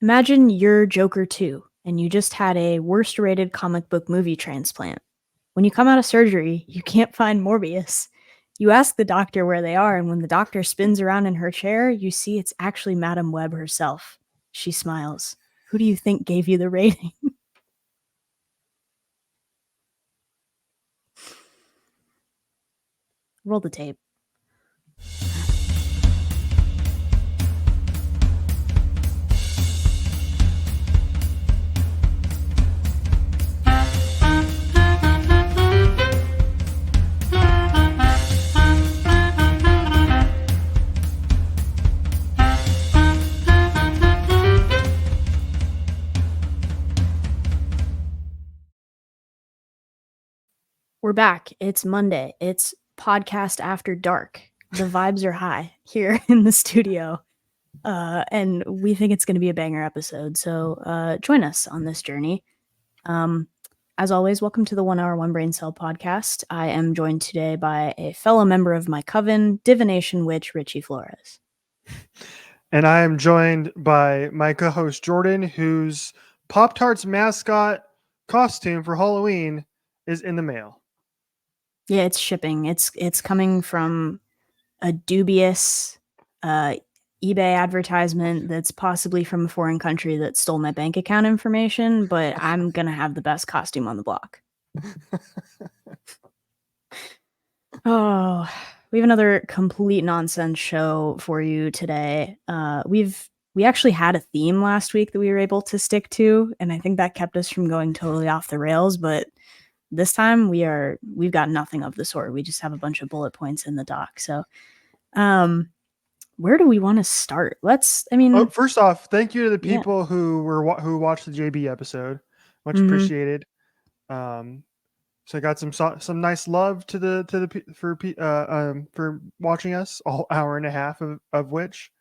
Imagine you're Joker 2, and you just had a worst-rated comic book movie transplant. When you come out of surgery, you can't find Morbius. You ask the doctor where they are, and when the doctor spins around in her chair, you see it's actually Madame Web herself. She smiles. Who do you think gave you the rating? Roll the tape. We're back. It's Monday. It's podcast after dark. The vibes are high here in the studio. And we think it's going to be a banger episode. So join us on this journey. As always, welcome to the 1 Hour 1 Brain Cell podcast. I am joined today by a fellow member of my coven, divination witch Richie Flores. And I am joined by my co-host Jordan, whose Pop-Tarts mascot costume for Halloween is in the mail. Yeah, it's shipping. It's coming from a dubious eBay advertisement that's possibly from a foreign country that stole my bank account information, but I'm going to have the best costume on the block. Oh, we have another complete nonsense show for you today. We actually had a theme last week that we were able to stick to, and I think that kept us from going totally off the rails, but this time we've got nothing of the sort. We just have a bunch of bullet points in the doc. So, where do we want to start? First off, thank you to the people who watched the JB episode. Much appreciated. So I got some nice love for watching us, all hour and a half of which.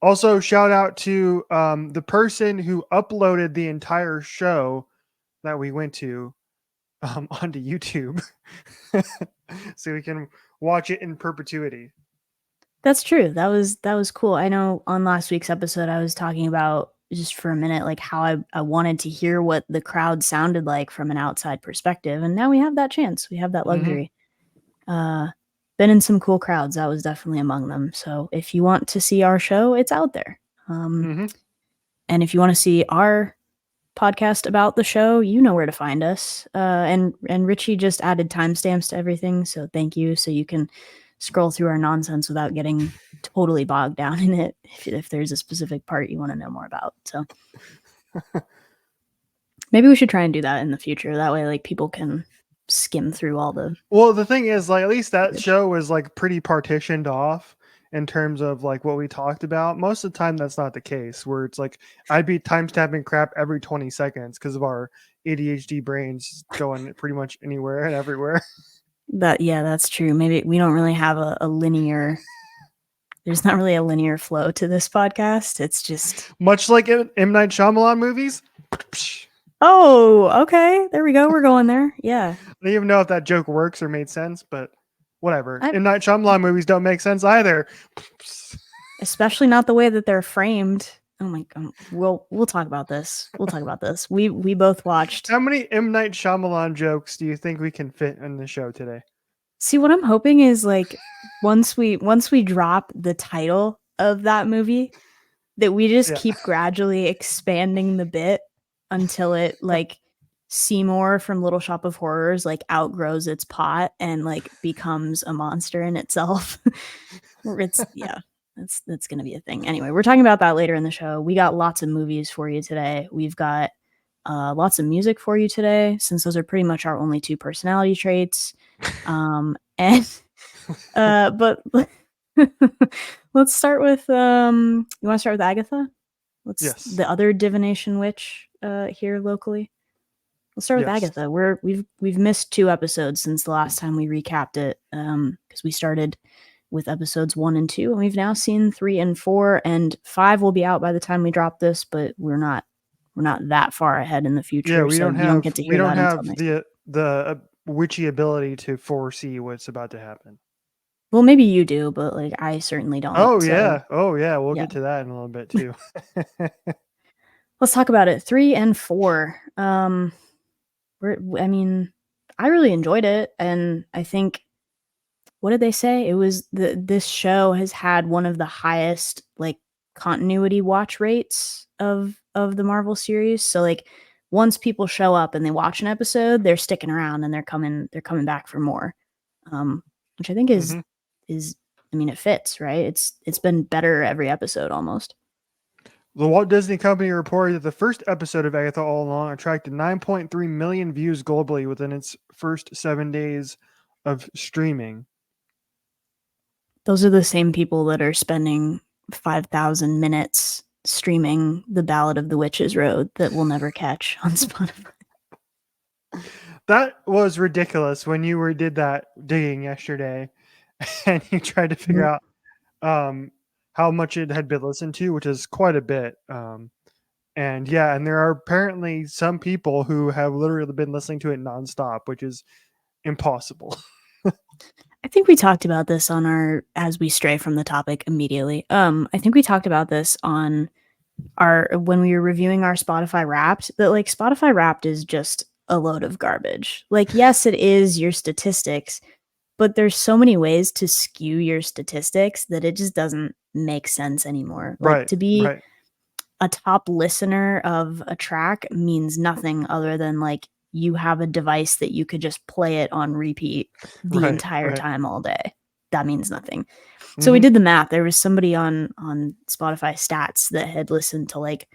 Also shout out to the person who uploaded the entire show that we went to onto YouTube so we can watch it in perpetuity. That's true. That was cool. I know on last week's episode I was talking about just for a minute like how I wanted to hear what the crowd sounded like from an outside perspective, and now we have that chance. We have that luxury. Been in some cool crowds. I was definitely among them. So if you want to see our show, it's out there. And if you want to see our podcast about the show, you know where to find us. And Richie just added timestamps to everything, so thank you. So you can scroll through our nonsense without getting totally bogged down in it if there's a specific part you want to know more about. So maybe we should try and do that in the future. That way, like, people can skim through all the... Well, the thing is, like, at least that show was like pretty partitioned off in terms of like what we talked about. Most of the time that's not the case, where it's like I'd be timestamping crap every 20 seconds because of our ADHD brains going pretty much anywhere and everywhere. That's true. Maybe we don't really have a linear... There's not really a linear flow to this podcast. It's just... Much like M. Night Shyamalan movies. Oh, okay. There we go. We're going there. Yeah. I don't even know if that joke works or made sense, but whatever. M. Night Shyamalan movies don't make sense either. Especially not the way that they're framed. Oh my God. We'll talk about this. We both watched... How many M. Night Shyamalan jokes do you think we can fit in the show today? See, what I'm hoping is like once we drop the title of that movie, that we just keep gradually expanding the bit until it like Seymour from Little Shop of Horrors like outgrows its pot and like becomes a monster in itself. That's gonna be a thing. Anyway, we're talking about that later in the show. We got lots of movies for you today. We've got lots of music for you today, since those are pretty much our only two personality traits. But let's start with you want to start with Agatha? The other divination witch here locally. Let's start with Agatha. We've missed 2 episodes since the last time we recapped it, because we started with episodes 1 and 2, and we've now seen 3 and 4, and 5 will be out by the time we drop this, but we're not that far ahead in the future. Yeah, we don't have the witchy ability to foresee what's about to happen. Well, maybe you do, but like I certainly don't. Oh So yeah. Oh yeah. We'll yeah, get to that in a little bit too. let's talk about it. 3 and 4. I mean, I really enjoyed it, and I think what did they say? It was this show has had one of the highest like continuity watch rates of the Marvel series. So like once people show up and they watch an episode, they're sticking around and they're coming back for more. Um, which I think hmm is I mean it fits, right? It's been better every episode almost. The Walt Disney Company reported that the first episode of Agatha All Along attracted 9.3 million views globally within its first 7 days of streaming. Those are the same people that are spending 5,000 minutes streaming The Ballad of the Witch's Road that we'll never catch on Spotify. That was ridiculous when you did that digging yesterday, and you tried to figure Mhm. out how much it had been listened to, which is quite a bit. And yeah, and there are apparently some people who have literally been listening to it nonstop, which is impossible. I think we talked about this on our as we stray from the topic immediately. I think we talked about this on our when we were reviewing our Spotify Wrapped that like Spotify Wrapped is just a load of garbage. Like yes, it is your statistics, but there's so many ways to skew your statistics that it just doesn't make sense anymore. Like Right, to be right, a top listener of a track means nothing other than like you have a device that you could just play it on repeat the right, entire right. time all day. That means nothing. So we hmm did the math. There was somebody on Spotify stats that had listened to like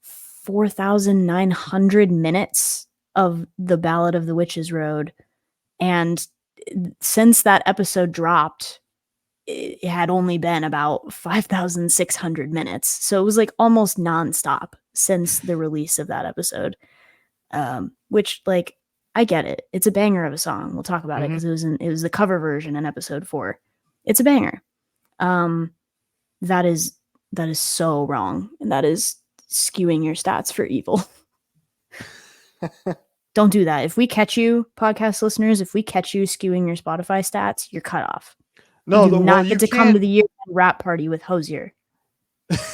4,900 minutes of The Ballad of the Witch's Road, and since that episode dropped, it had only been about 5,600 minutes. So it was like almost nonstop since the release of that episode. Which like I get it. It's a banger of a song. We'll talk about it hmm because it was the cover version in episode 4. It's a banger. Um, that is that is so wrong, and that is skewing your stats for evil. Don't do that. If we catch you, podcast listeners, if we catch you skewing your Spotify stats, you're cut off. You No, do well, not you get to come to can't. the year rap party with Hosier.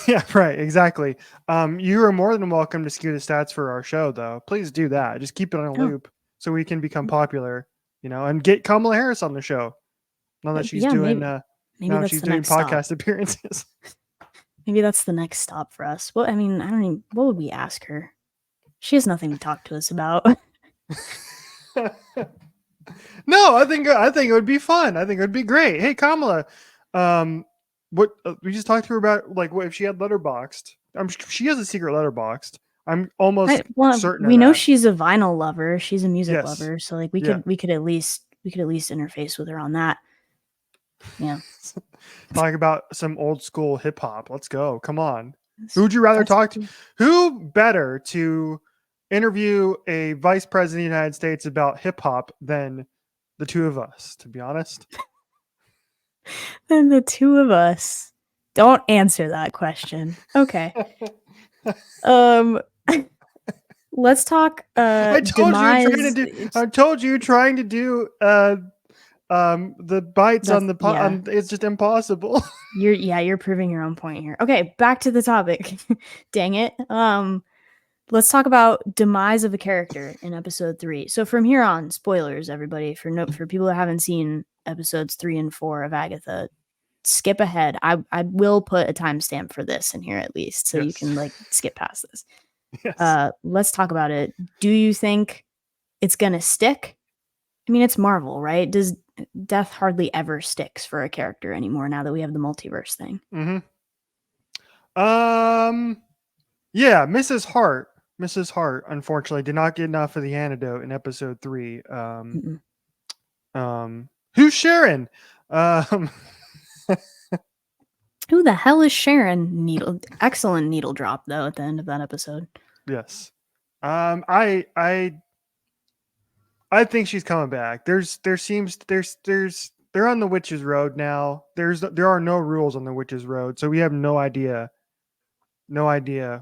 Yeah, right, exactly. You are more than welcome to skew the stats for our show, though. Please do that. Just keep it on a Oh, loop so we can become popular, and get Kamala Harris on the show. Now that she's yeah, doing, maybe now that that's she's the doing next stop. podcast appearances. Maybe that's the next stop for us. Well, I mean, I don't even. What would we ask her? She has nothing to talk to us about. No, I think it would be fun. I think it would be great. Hey, Kamala, um, what we just talked to her about, like, what if she had letterboxed? She has a secret letterboxed. I'm almost Well, certain of we know that. she's a vinyl lover. She's a music Yes. lover, so like we Yeah. could we could at least interface with her on that. Yeah, Talk about some old school hip hop. Let's go. Come on. Who that's, would you rather that's talk to? Who better to interview a vice president of the United States about hip hop than the two of us, to be honest? then the two of us. Don't answer that question. Okay. Um, let's talk. I told you you're trying to Demise. do I told you you're trying to do the bites That's on the yeah. on it's just impossible. You're proving your own point here. Okay, back to the topic. Dang it. Let's talk about demise of a character in episode 3. So from here on, spoilers, everybody, for people that haven't seen episodes 3 and 4 of Agatha, skip ahead. I will put a timestamp for this in here at least, so you Yes. can like skip past this. Yes. Let's talk about it. Do you think it's gonna stick? I mean, it's Marvel, right? Does death hardly ever sticks for a character anymore now that we have the multiverse thing? Mhm. Um Yeah, Mrs. Hart, unfortunately, did not get enough of the antidote in episode 3. Mm-mm. Who's Sharon? Um, Who the hell is Sharon? Excellent needle drop though at the end of that episode. yes. I think she's coming back. They're on the witch's road now. There are no rules on the witch's road, so we have no idea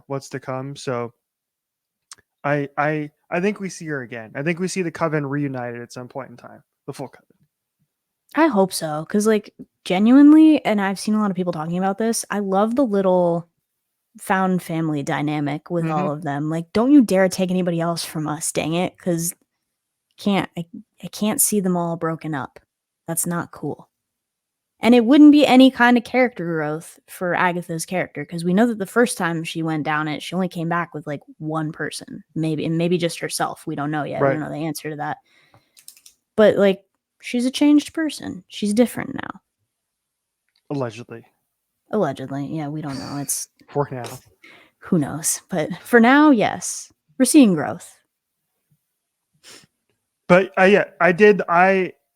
what's to come. So I think we see her again. I think we see the coven reunited at some point in time. The full coven. I hope so, because like genuinely, and I've seen a lot of people talking about this. I love the little found family dynamic with Mm-hmm. all of them. Like, don't you dare take anybody else from us, dang it, because can't I can't see them all broken up. That's not cool. And it wouldn't be any kind of character growth for Agatha's character, because we know that the first time she went down it, she only came back with like one person, maybe, and maybe just herself. We don't know yet. We Right. don't know the answer to that. But like, she's a changed person. She's different now. Allegedly. Allegedly. Yeah, we don't know. It's For now. who knows. But for now, yes. We're seeing growth. But yeah,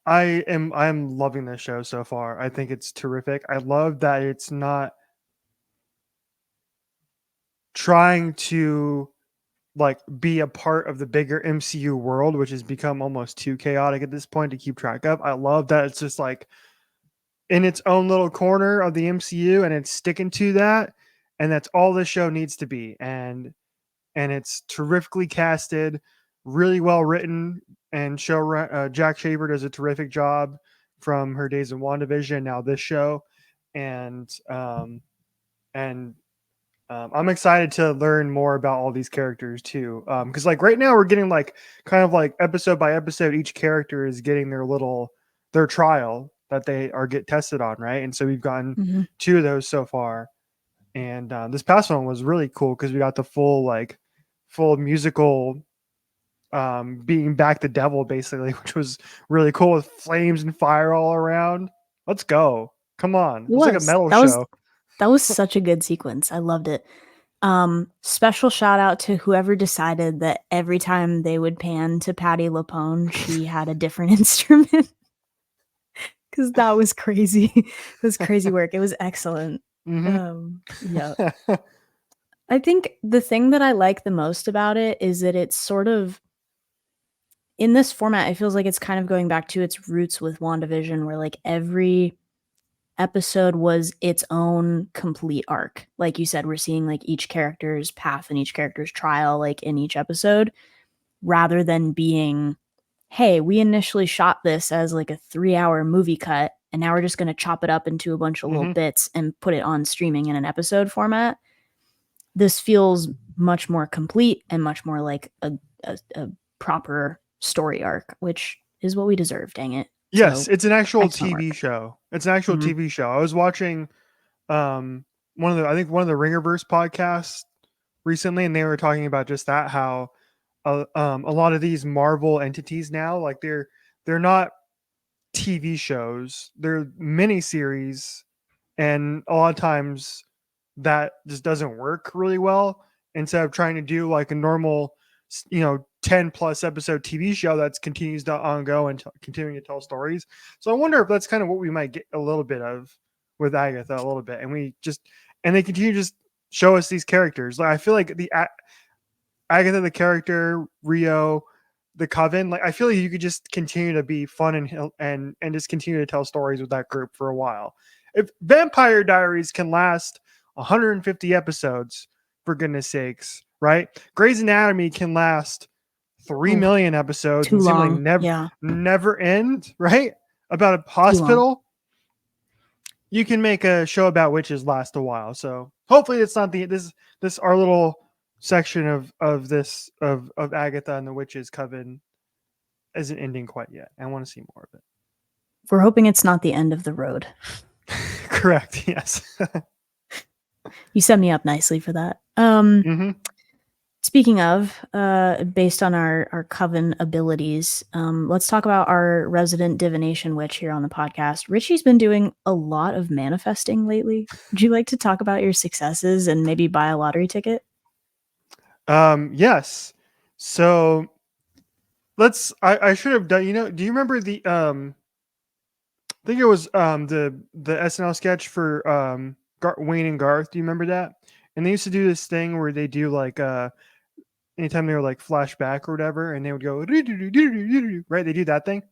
I'm loving this show so far. I think it's terrific. I love that it's not trying to like be a part of the bigger MCU world, which has become almost too chaotic at this point to keep track of. I love that it's just like in its own little corner of the MCU and it's sticking to that, and that's all this show needs to be. And it's terrifically casted, really well written, and Jack Shaver does a terrific job from her days in WandaVision, now this show, and and I'm excited to learn more about all these characters too, because like right now we're getting like kind of like episode by episode, each character is getting their trial that they are get tested on, right? And so we've gotten Mm-hmm. 2 of those so far, and this past one was really cool because we got the full musical being back the devil basically, which was really cool with flames and fire all around. Let's go. Come on. It It's like a was. metal That was show. that was such a good sequence. I loved it. Special shout out to whoever decided that every time they would pan to Patti LuPone, she had a different instrument. Because that was crazy. It was crazy work. It was excellent. Mm-hmm. Yeah. I think the thing that I like the most about it is that it's sort of in this format, it feels like it's kind of going back to its roots with WandaVision, where like every episode was its own complete arc. Like you said, we're seeing like each character's path and each character's trial, like in each episode, rather than being, hey, we initially shot this as like a 3-hour movie cut, and now we're just going to chop it up into a bunch of little Mm-hmm. bits and put it on streaming in an episode format. This feels much more complete and much more like a proper story arc, which is what we deserve, dang it. Yes, So it's an actual excellent TV work. show. It's an actual Mm-hmm. TV show. I was watching um one of the Ringerverse podcasts recently, and they were talking about just that, how a lot of these Marvel entities now, like they're not TV shows, they're mini series, and a lot of times that just doesn't work really well. Instead of trying to do like a normal 10 plus episode TV show that continues to ongo and continuing to tell stories. So I wonder if that's kind of what we might get a little bit of with Agatha a little bit, and they continue to just show us these characters. Like I feel like the Agatha, the character, Rio, the Coven, like I feel like you could just continue to be fun and just continue to tell stories with that group for a while. If Vampire Diaries can last 150 episodes, for goodness sakes, right? Grey's Anatomy can last 3 Oh, million episodes too and seem like long. Yeah, never end, right? About a too long. hospital. You can make a show about witches last a while. So hopefully it's not this our little section of Agatha and the Witches Coven isn't ending quite yet. I want to see more of it. We're hoping it's not the end of the road. Correct. Yes. You set me up nicely for that. Mm-hmm. Speaking of, based on our coven abilities, let's talk about our resident divination witch here on the podcast. Richie's been doing a lot of manifesting lately. Would you like to talk about your successes and maybe buy a lottery ticket? Yes. So I should have done, do you remember I think it was the SNL sketch for Wayne and Garth. Do you remember that? And they used to do this thing where they do like anytime they were like flashback or whatever, and they would go right. They do that thing.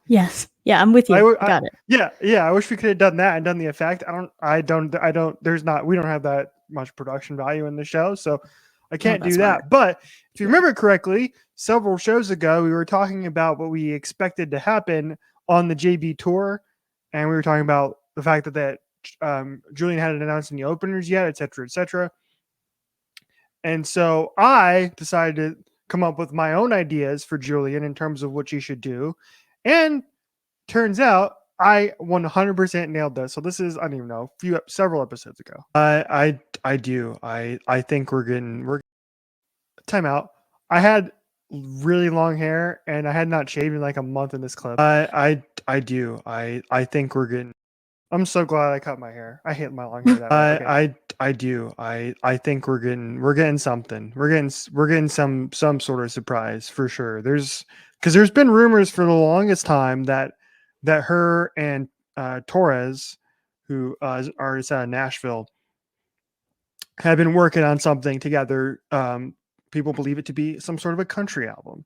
Yes. Yeah, I'm with you. I Got it. yeah. I wish we could have done that and done the effect. There's not. We don't have that much production value in the show, so I Not can't that do smart. that. But if you Yeah. remember correctly, several shows ago we were talking about what we expected to happen on the JB tour, and we were talking about the fact that Julian hadn't announced any openers yet, etc., etc. And so I decided to come up with my own ideas for Julian in terms of what she should do, and turns out I 100% nailed this. So this is, I don't even know, several episodes ago. I do. I think we're time out. I had really long hair and I had not shaved in like a month in this clip. I do. I think we're getting. I'm so glad I cut my hair. I hate my long hair that way. Okay. I do. I think we're getting something. We're getting some sort of surprise for sure. Because there's been rumors for the longest time that her and Torres, who are out of Nashville, have been working on something together. People believe it to be some sort of a country album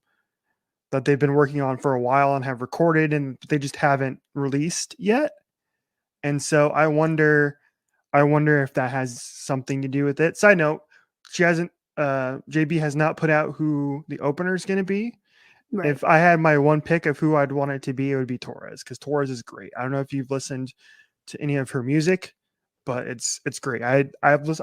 that they've been working on for a while and have recorded, and they just haven't released yet. And so I wonder if that has something to do with it. Side note, she hasn't JB has not put out who the opener is going to be. Right. If I had my one pick of who I'd want it to be, it would be Torres, because Torres is great. I don't know if you've listened to any of her music, but it's great. I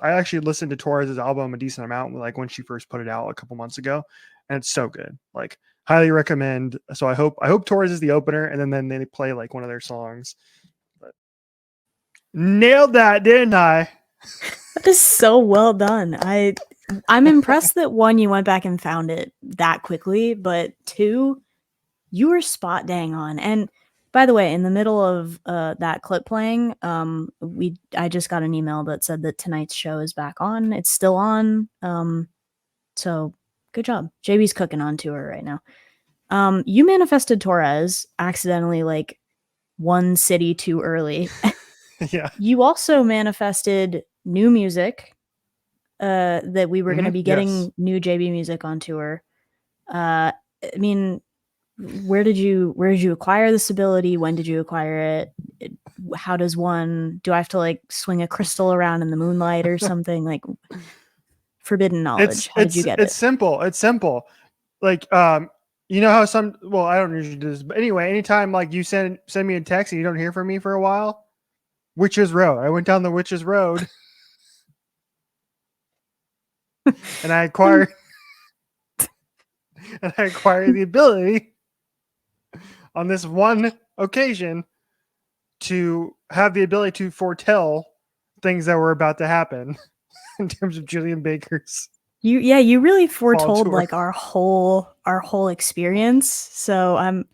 actually listened to Torres's album a decent amount, like when she first put it out a couple months ago, and it's so good. Like, highly recommend. So I hope Torres is the opener, and then they play like one of their songs. But nailed that, didn't I? That is so well done. I'm impressed that one, you went back and found it that quickly, but two, you were spot dang on. And by the way, in the middle of that clip playing, I just got an email that said that tonight's show is back on. It's still on. So good job. JB's cooking on tour right now. You manifested Torres accidentally, like one city too early. Yeah. You also manifested new music. That we were going to be getting new JB music on tour. I mean, where did you acquire this ability? When did you acquire it? How does one? Do I have to like swing a crystal around in the moonlight or something? Like forbidden knowledge. How did you get it? It's simple. It's simple. Like you know how I don't usually do this, but anyway, anytime like you send me a text and you don't hear from me for a while, Witch's Road. I went down the Witch's Road and I acquired the ability on this one occasion to have the ability to foretell things that were about to happen in terms of Julian Baker's. You really foretold like our whole experience. So I'm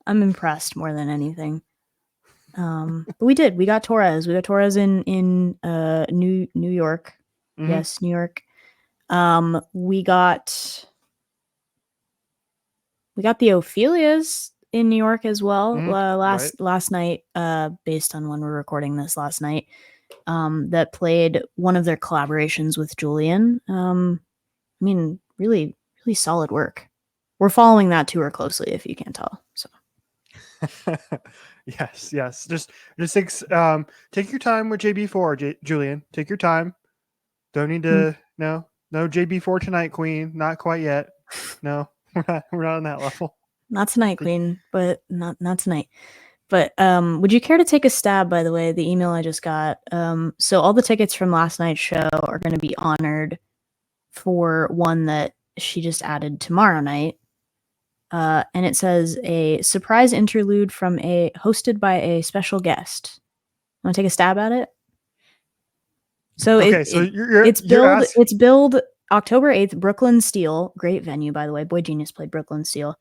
impressed more than anything. But we got Torres. We got Torres in New York. Mm-hmm. Yes, New York. We got the Ophelias in New York as well. Mm-hmm. Last night, based on when we're recording this last night, that played one of their collaborations with Julian. I mean, really, really solid work. We're following that tour closely, if you can't tell. So. Yes. Just take your time with JB4, Julian. Take your time. Don't need to no JB4 tonight, Queen. Not quite yet. No, we're not on that level. Not tonight, Queen, but not tonight. But would you care to take a stab, by the way, the email I just got? So all the tickets from last night's show are going to be honored for one that she just added tomorrow night. And it says a surprise interlude hosted by a special guest. Want to take a stab at it? So okay, it's billed October 8th, Brooklyn Steel, great venue, by the way. Boy Genius played Brooklyn Steel.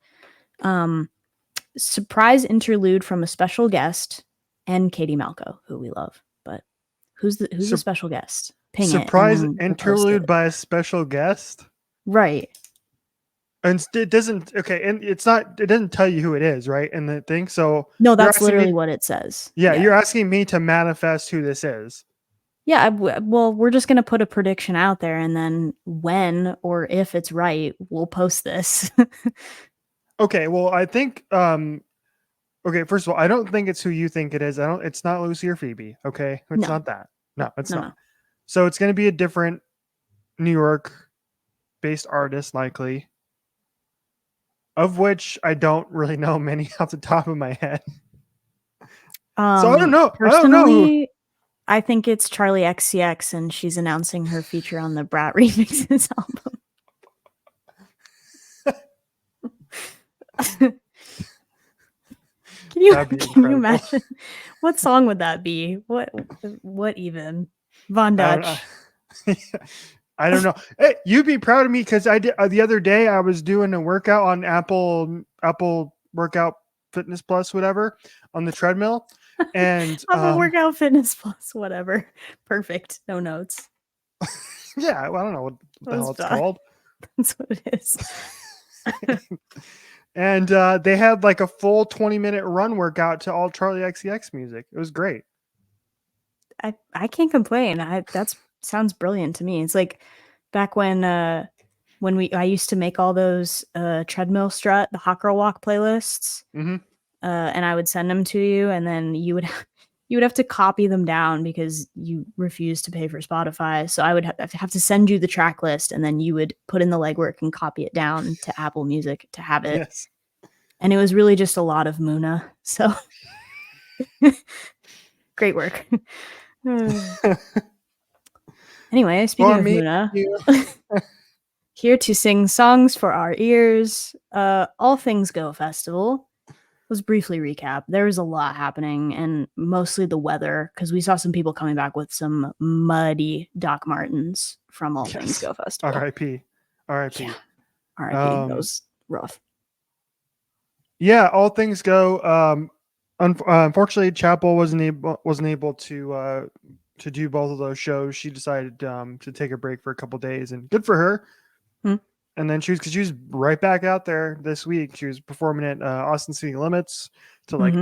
Surprise interlude from a special guest and Katie Malco, who we love. But who's the special guest? Ping surprise interlude by a special guest? Right. And it doesn't and it doesn't tell you who it is, right? In the thing. So no, that's literally what it says. Yeah, you're asking me to manifest who this is. Yeah, well, we're just gonna put a prediction out there, and then when or if it's right, we'll post this. Okay, well, I think okay, first of all, I don't think it's who you think it is. It's not Lucy or Phoebe, okay? It's not that. No, it's not. No. So it's gonna be a different New York based artist, likely. Of which I don't really know many off the top of my head. So I don't know. I don't know who. Personally, I think it's Charlie XCX, and she's announcing her feature on the Brat Remixes album. That'd be Can you incredible. imagine? What song would that be? What even? Von I don't know. Dutch. I don't know. Hey, you'd be proud of me because I did the other day. I was doing a workout on Apple Workout Fitness Plus, whatever, on the treadmill, and Apple Workout Fitness Plus, whatever. Perfect. No notes. yeah, well, I don't know what the hell it's called. That's what it is. And they had like a full 20-minute run workout to all Charlie XCX music. It was great. I can't complain. That sounds brilliant to me. It's like back when I used to make all those treadmill strut, the hot girl walk playlists, Mm-hmm. and I would send them to you, and then you would have to copy them down because you refused to pay for Spotify. So I would have to send you the track list, and then you would put in the legwork and copy it down to Apple Music to have it. Yes. And it was really just a lot of Muna. So great work. Anyway, speaking of Muna, here to sing songs for our ears, All Things Go Festival. Let's briefly recap. There was a lot happening, and mostly the weather, because we saw some people coming back with some muddy Doc Martens from All Things Go Festival. R.I.P. R.I.P. Yeah. R.I.P. That was rough. Yeah, All Things Go. Unfortunately, Chapel wasn't able to do both of those shows. She decided to take a break for a couple days, and good for her. And then she was right back out there this week. She was performing at Austin City Limits to like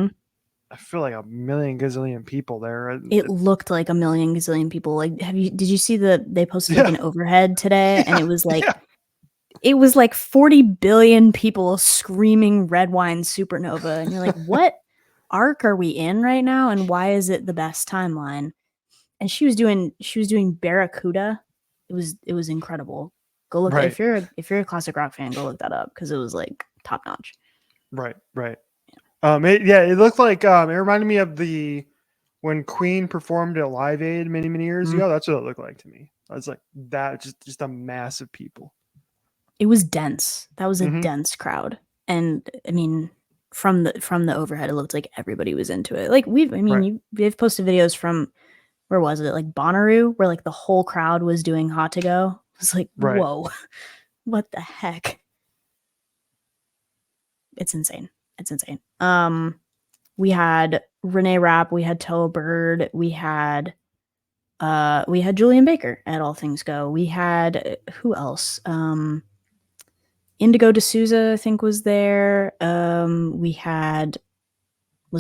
I feel like a million gazillion people there. It looked like a million gazillion people. Like, did you see they posted like an overhead today, and it was like it was like 40 billion people screaming Red Wine Supernova, and you're like, what arc are we in right now, and why is it the best timeline? And she was doing Barracuda. It was incredible. Go look if you're a classic rock fan, go look that up because it was like top notch. Right. It looked like it reminded me of when Queen performed at Live Aid many years ago. That's what it looked like to me. I was like that, just a mass of people. It was dense. That was a dense crowd, and I mean, from the overhead, it looked like everybody was into it. Like they've posted videos from where was it? Like Bonnaroo, where like the whole crowd was doing Hot to Go. It was like, whoa, what the heck? It's insane. It's insane. We had Renee Rapp, we had Toa Bird, we had Julian Baker at All Things Go. We had who else? Indigo D'Souza, I think, was there. We had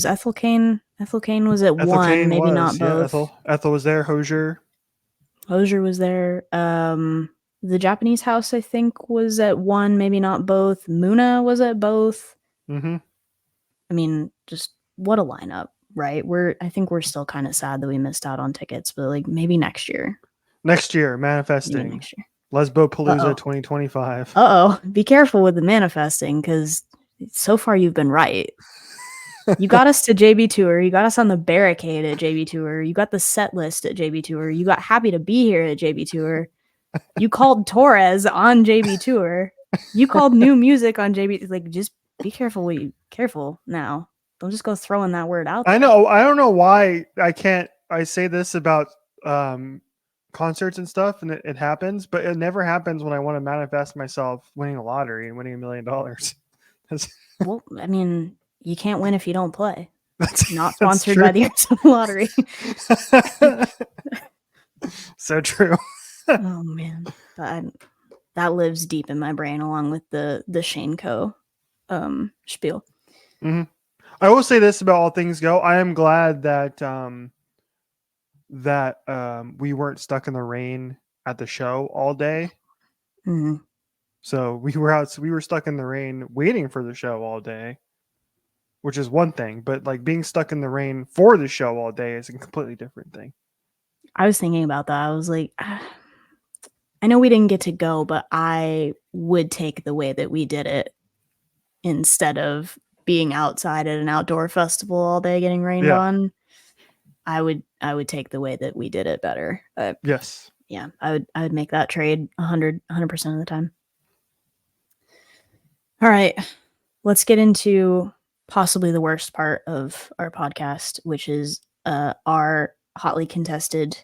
Ethel Kane. Ethel Kane was at one, maybe not both. Yeah, Ethel was there. Hosier was there. The Japanese House, I think, was at one, maybe not both. Muna was at both. I mean, just what a lineup, right? I think we're still kind of sad that we missed out on tickets, but like maybe next year. Manifesting. Maybe next year. Lesbopalooza 2025. Be careful with the manifesting, because so far you've been right. You got us to JB Tour. You got us on the barricade at JB Tour. You got the set list at JB Tour. You got happy to be here at JB Tour. You called Torres on JB Tour. You called new music on JB. Like, just be careful. Careful now. Don't just go throwing that word out there. I know. I don't know why I say this about concerts and stuff, and it happens, but it never happens when I want to manifest myself winning a lottery and winning $1 million. Well, I mean, you can't win if you don't play. That's not sponsored by the Arizona Lottery. So true. Oh man, that lives deep in my brain, along with the Shane Co. Spiel. I will say this about All Things Go. I am glad that we weren't stuck in the rain at the show all day. So we were stuck in the rain waiting for the show all day, which is one thing, but like being stuck in the rain for the show all day is a completely different thing. I was thinking about that. I was like, I know we didn't get to go, but I would take the way that we did it instead of being outside at an outdoor festival all day getting rained on, I would take the way that we did it better. Yes. Yeah, I would make that trade 100% of the time. All right, let's get into possibly the worst part of our podcast, which is our hotly contested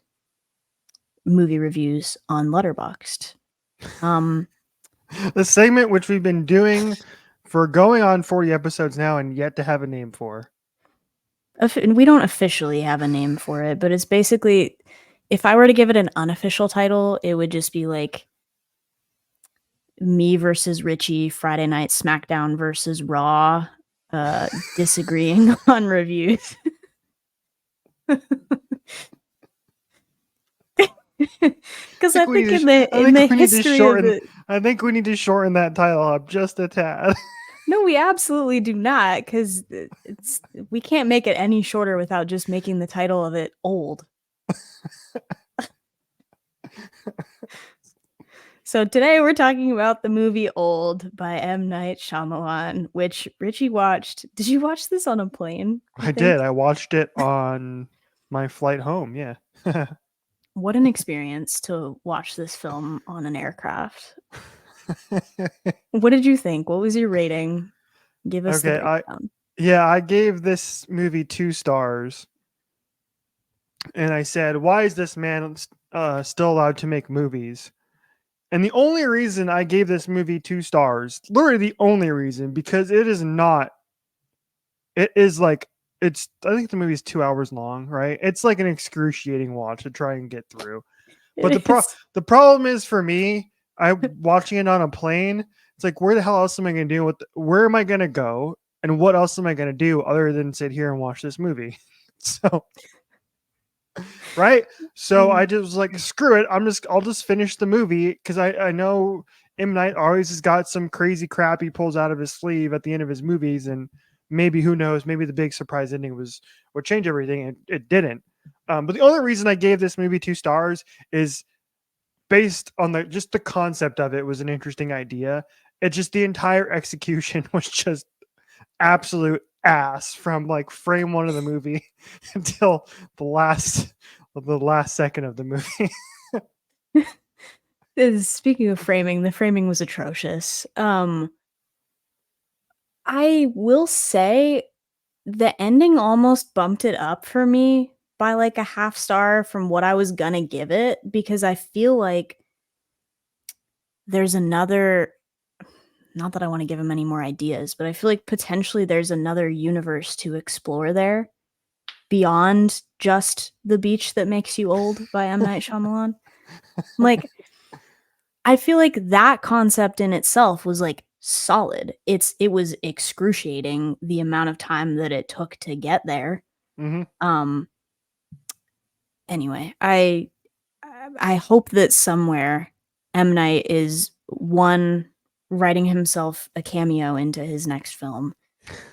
movie reviews on Letterboxd. The segment which we've been doing for going on 40 episodes now and yet to have a name for. We don't officially have a name for it, but it's basically, if I were to give it an unofficial title, it would just be like me versus Richie, Friday Night SmackDown versus Raw, disagreeing on reviews. Because I think in the history of it, I think we need to shorten that title up just a tad. No, we absolutely do not, because we can't make it any shorter without just making the title of it old. So today we're talking about the movie Old by M. Night Shyamalan, which Richie watched. Did you watch this on a plane? I did. I watched it on my flight home. Yeah. What an experience to watch this film on an aircraft. What did you think? What was your rating? Give us the breakdown. I gave this movie 2 stars. And I said, why is this man still allowed to make movies? And the only reason I gave this movie 2 stars, literally the only reason, because it is like, I think the movie's 2 hours long, right? It's like an excruciating watch to try and get through. But the problem is for me, watching it on a plane, it's like, where the hell else am I going to do? Where am I going to go? And what else am I going to do other than sit here and watch this movie? So... right, so I just was like, screw it, I'll just finish the movie, because I know M. Night always has got some crazy crap he pulls out of his sleeve at the end of his movies, and maybe, who knows, maybe the big surprise ending would change everything, and it didn't. But the only reason I gave this movie 2 stars is based on just the concept of it was an interesting idea. It's just the entire execution was just absolute ass from like frame 1 of the movie until the last second of the movie. Speaking of framing, the framing was atrocious. I will say the ending almost bumped it up for me by like a half star from what I was gonna give it, because I feel like there's another, not that I want to give him any more ideas, but I feel like potentially there's another universe to explore there beyond just The Beach That Makes You Old by M. Night Shyamalan. Like, I feel like that concept in itself was like solid. It was excruciating the amount of time that it took to get there. Mm-hmm. Anyway, I hope that somewhere M. Night is, one, writing himself a cameo into his next film,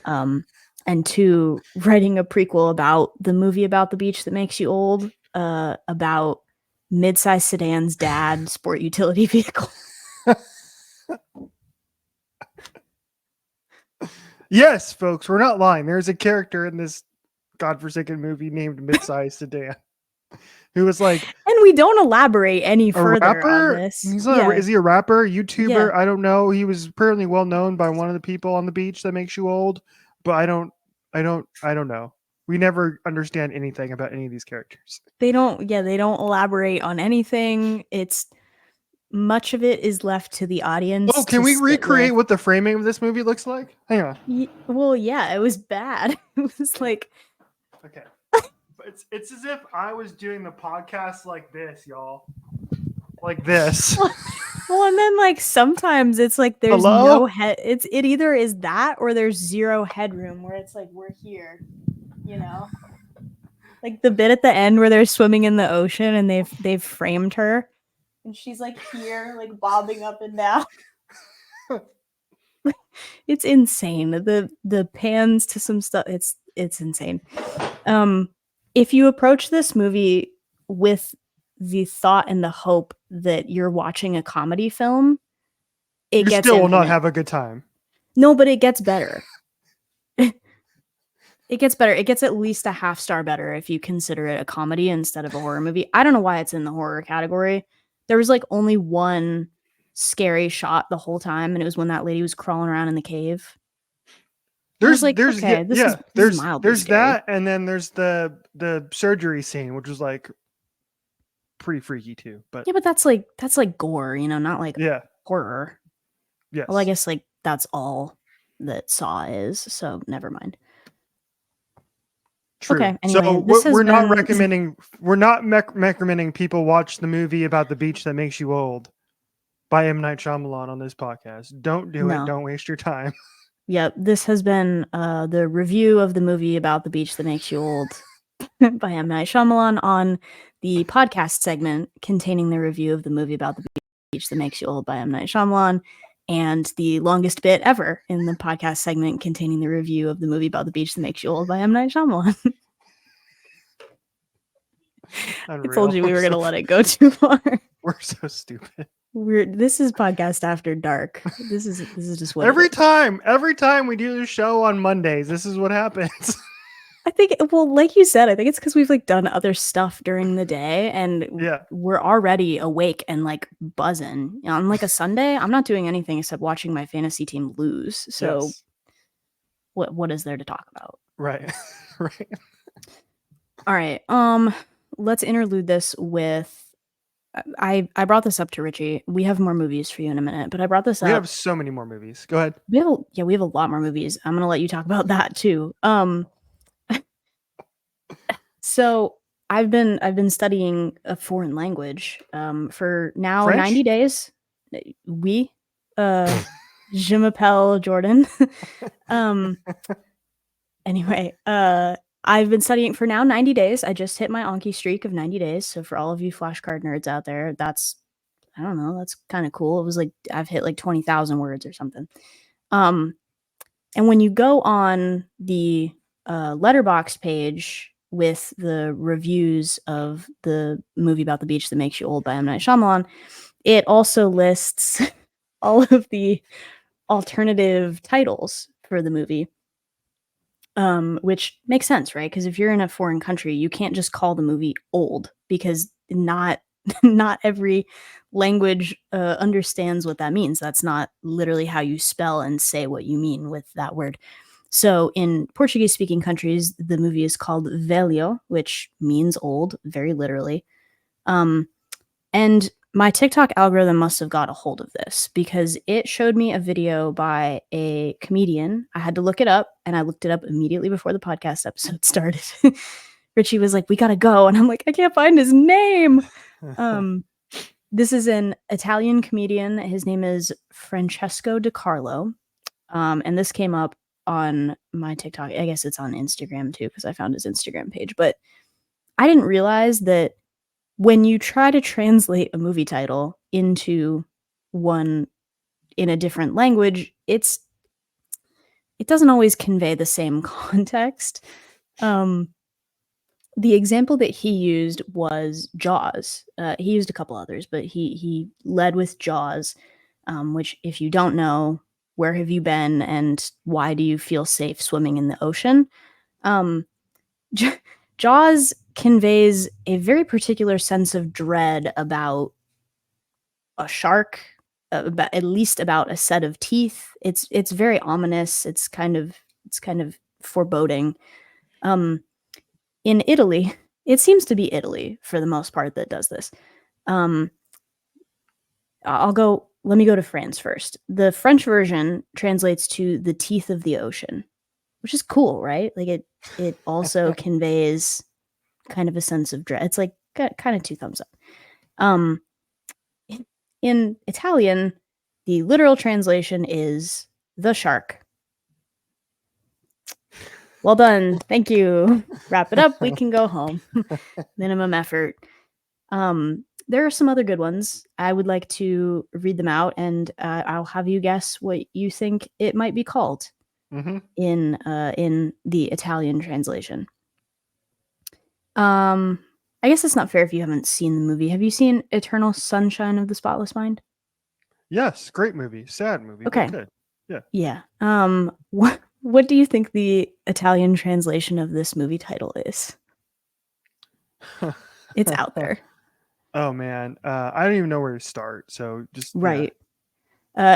and 2, writing a prequel about the movie about the beach that makes you old, about mid-sized sedans, dad, sport utility vehicle. Yes, folks, we're not lying. There's a character in this godforsaken movie named Mid-Sized Sedan who was like, and we don't elaborate any further rapper? on this. He's not is he a rapper, YouTuber? Yeah. I don't know. He was apparently well known by one of the people on The Beach That Makes You Old, but I don't know. We never understand anything about any of these characters. They don't elaborate on anything. It's much of it is left to the audience. Oh, can we recreate what the framing of this movie looks like? Hang on. Well, yeah, it was bad. It was like, okay. It's as if I was doing the podcast like this, y'all. Like this. Well, and then like sometimes it's like there's no head. It either is that or there's zero headroom where it's like we're here, you know. Like the bit at the end where they're swimming in the ocean and they've framed her, and she's like here, like bobbing up and down. It's insane. The pans to some stuff. It's insane. If you approach this movie with the thought and the hope that you're watching a comedy film, you still will not have a good time. No, but it gets better. It gets better. It gets at least a half star better if you consider it a comedy instead of a horror movie. I don't know why it's in the horror category. There was like only one scary shot the whole time, and it was when that lady was crawling around in the cave. And I was like, Yeah, okay, yeah, this is mildly there's scary. that, and then there's the surgery scene, which was like pretty freaky too. But Yeah, but that's like gore, not like yeah, horror. Well, I yes, guess like that's all that Saw is, so never mind. true. Okay, So anyway, this has we're not been recommending recommending people watch the movie about the beach that makes you old by M. Night Shyamalan on this podcast. Don't do it. no. Don't waste your time. Yep, this has been the review of the movie about the beach that makes you old by M. Night Shyamalan on the podcast segment containing the review of the movie about the beach that makes you old by M. Night Shyamalan, and the longest bit ever in the podcast segment containing the review of the movie about the beach that makes you old by M. Night Shyamalan. I told Unreal. you we were going to let it go too far. We're so stupid. This is podcast after dark. This is just what Every time we do the show on Mondays, this is what happens. I think, well, like you said, I think it's because we've like done other stuff during the day, and Yeah. we're already awake and like buzzing. On like a Sunday, I'm not doing anything except watching my fantasy team lose. So, Yes. what is there to talk about? Right. Right. All right. Let's interlude this with. I brought this up to Richie. We have more movies for you in a minute, but I brought this We up. have so many more movies. Go ahead. We have a lot more movies. I'm gonna let you talk about that too. So I've been studying a foreign language for now French? 90 days. Oui. Je m'appelle Jordan. Anyway, I've been studying for now 90 days. I just hit my Anki streak of 90 days. So for all of you flashcard nerds out there, that's I don't know, that's kind of cool. It was like I've hit like 20,000 words or something. And when you go on the Letterboxd page with the reviews of the movie about the beach that makes you old by M. Night Shyamalan, it also lists all of the alternative titles for the movie, which makes sense, right? Because if you're in a foreign country, you can't just call the movie old because not every language understands what that means. That's not literally how you spell and say what you mean with that word. So in Portuguese-speaking countries, the movie is called velho, which means old, very literally. And my TikTok algorithm must have got a hold of this because it showed me a video by a comedian. I had to look it up, and I looked it up immediately before the podcast episode started. Richie was like, "We gotta go," and I'm like, "I can't find his name." This is an Italian comedian. His name is Francesco De Carlo, and this came up on my TikTok. I guess it's on Instagram too because I found his Instagram page. But I didn't realize that when you try to translate a movie title into one in a different language, it doesn't always convey the same context. The example that he used was Jaws. He used a couple others, but he led with Jaws, which, if you don't know, where have you been and why do you feel safe swimming in the ocean? Jaws conveys a very particular sense of dread about a shark, at least about a set of teeth. It's very ominous. It's kind of foreboding. In Italy, it seems to be Italy for the most part that does this. Let me go to France first. The French version translates to the teeth of the ocean, which is cool, right? Like it also conveys kind of a sense of dread. It's like kind of two thumbs up. In Italian, the literal translation is the shark. Well done. Thank you. Wrap it up. We can go home. Minimum effort. There are some other good ones. I would like to read them out, and I'll have you guess what you think it might be called in the Italian translation. I guess it's not fair if you haven't seen the movie. Have you seen Eternal Sunshine of the Spotless Mind? Yes, great movie. Sad movie, Okay. but good. Yeah. Yeah. What do you think the Italian translation of this movie title is? It's out there. Oh man, I don't even know where to start. So just yeah. Right.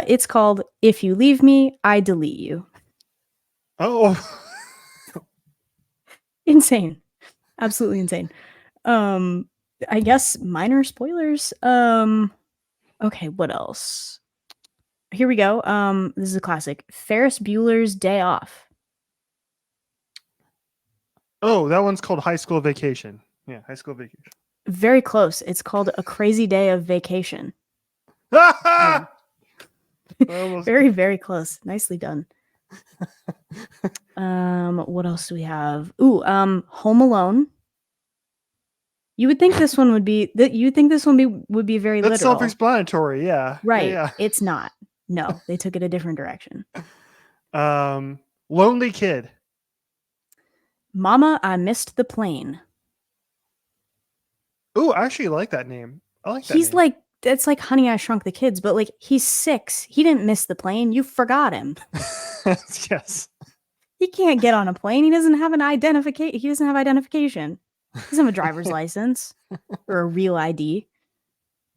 It's called If You Leave Me, I Delete You. Oh, Insane. Absolutely insane. Um, I guess minor spoilers. Okay, what else? Here we go. This is a classic. Ferris Bueller's Day Off. oh, that one's called High School Vacation. Yeah, High School Vacation. Very close. It's called A Crazy Day of Vacation. I Um, almost. very, very close. Nicely done. What else do we have? Ooh, Home Alone. You would think this one would be that you think this one would be very That's literal. self-explanatory. Yeah, Right. yeah, It's not. No, they took it a different direction. yeah. Lonely Kid. Mama, I missed the plane. Oh, I actually like that name. I like that He's name. like that's like Honey, I Shrunk the Kids, but like he's 6. He didn't miss the plane. You forgot him. Yes. He can't get on a plane. He doesn't have an identification. He doesn't have identification. He doesn't have a driver's license or a real ID.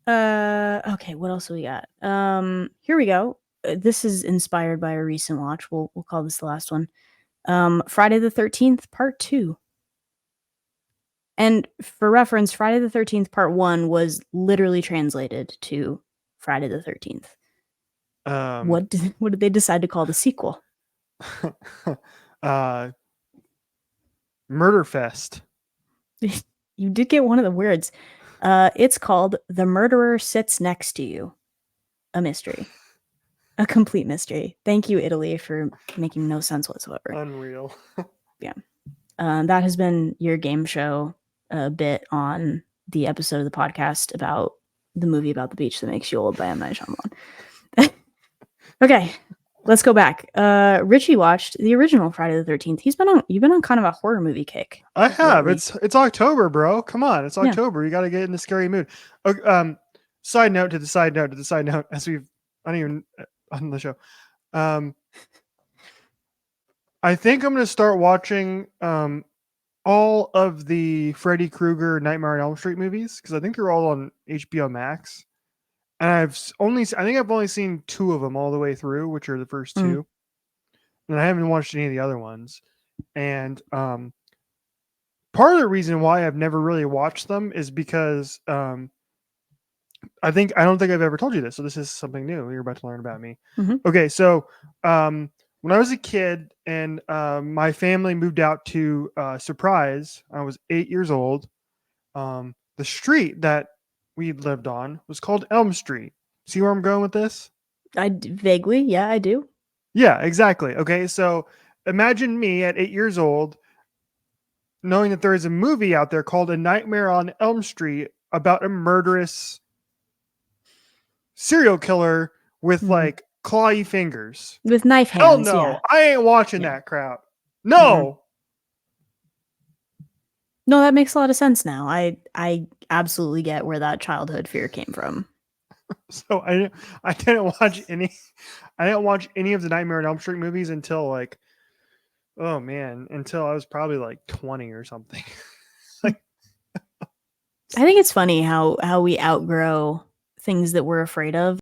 Okay, what else do we got? Here we go. This is inspired by a recent watch. We'll call this the last one. Friday the 13th, part 2. And for reference, Friday the 13th, part 1 was literally translated to Friday the 13th. Um, What did they decide to call the sequel? uh, Murder Fest. You did get one of the words. It's called The Murderer Sits Next to You. A mystery. A complete mystery. Thank you, Italy, for making no sense whatsoever. Unreal. Yeah. That has been your game show bit on the episode of the podcast about the movie about the beach that makes you old by M. Night Shyamalan. Okay, let's go back. Richie watched the original Friday the 13th. You've been on kind of a horror movie kick. I have. Lately. It's October, bro. Come on, it's Yeah. October. You got to get in the scary mood. Okay, side note to the side note to the side note. As we've I don't even on the show. I think I'm gonna start watching all of the Freddy Krueger Nightmare on Elm Street movies because I think they're all on HBO Max. And I think I've only seen 2 of them all the way through, which are the first 2. And I haven't watched any of the other ones. And part of the reason why I've never really watched them is because I don't think I've ever told you this, so this is something new you're about to learn about me. Mm-hmm. Okay, so when I was a kid and my family moved out to Surprise, I was 8 years old. The street that we lived on was called Elm Street. See where I'm going with this? Vaguely, yeah, I do. Yeah, exactly. Okay, so imagine me at 8 years old knowing that there is a movie out there called A Nightmare on Elm Street about a murderous serial killer with like clawy fingers. With knife Hell hands, no, yeah. I ain't watching Yeah. that crap. No. No, that makes a lot of sense now. I absolutely get where that childhood fear came from. So I didn't watch any of the Nightmare on Elm Street movies until like until I was probably like 20 or something. I think it's funny how we outgrow things that we're afraid of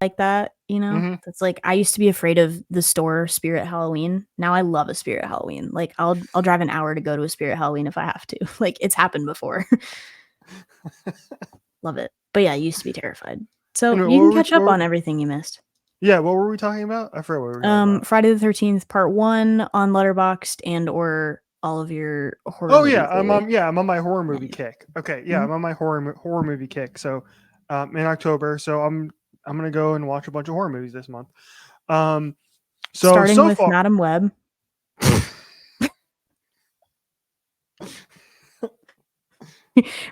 like that, you know? Mm-hmm. It's like I used to be afraid of the store Spirit Halloween. Now I love a Spirit Halloween. Like I'll drive an hour to go to a Spirit Halloween if I have to. Like it's happened before. Love it. But yeah, I used to be terrified. So Anyway, you can catch up on everything you missed. Yeah, what were we talking about? I forgot what we were talking about. Friday the 13th part 1 on Letterboxd and or all of your horror Oh yeah, movies. I'm on my horror movie kick. Okay, yeah, I'm on my horror movie kick. So in October, so I'm gonna go and watch a bunch of horror movies this month. So starting with far, Madam Web.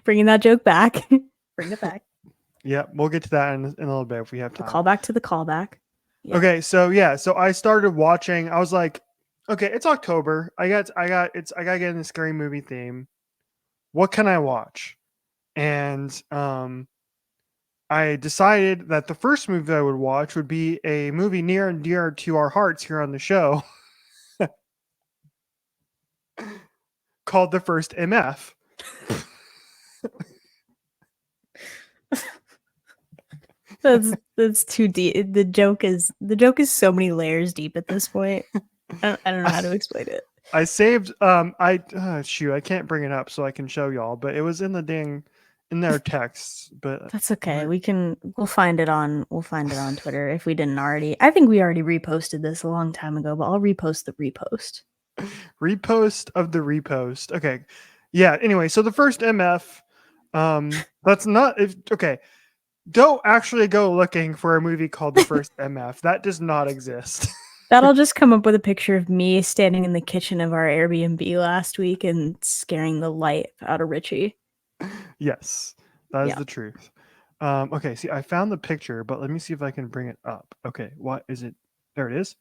Bringing that joke back. Bring it back. Yeah, we'll get to that in a little bit if we have time. The callback to the callback. Yeah. Okay, so I started watching. I was like, okay, it's October. I gotta get in the scary movie theme. What can I watch? And I decided that the first movie I would watch would be a movie near and dear to our hearts here on the show. called the first MF. That's too deep. The joke is so many layers deep at this point. I don't know how to explain it. I saved shoot, I can't bring it up so I can show y'all, but it was in the dang in their texts. But That's okay. We'll find it on Twitter if we didn't already. I think we already reposted this a long time ago, but I'll repost the repost. Repost of the repost. Okay. Yeah, anyway, so the first MF, that's not if okay. Don't actually go looking for a movie called The First MF. That does not exist. That'll just come up with a picture of me standing in the kitchen of our Airbnb last week and scaring the life out of Richie. Yes, that is Yeah. the truth. Okay, see, I found the picture, but let me see if I can bring it up. Okay, what is it? There it is.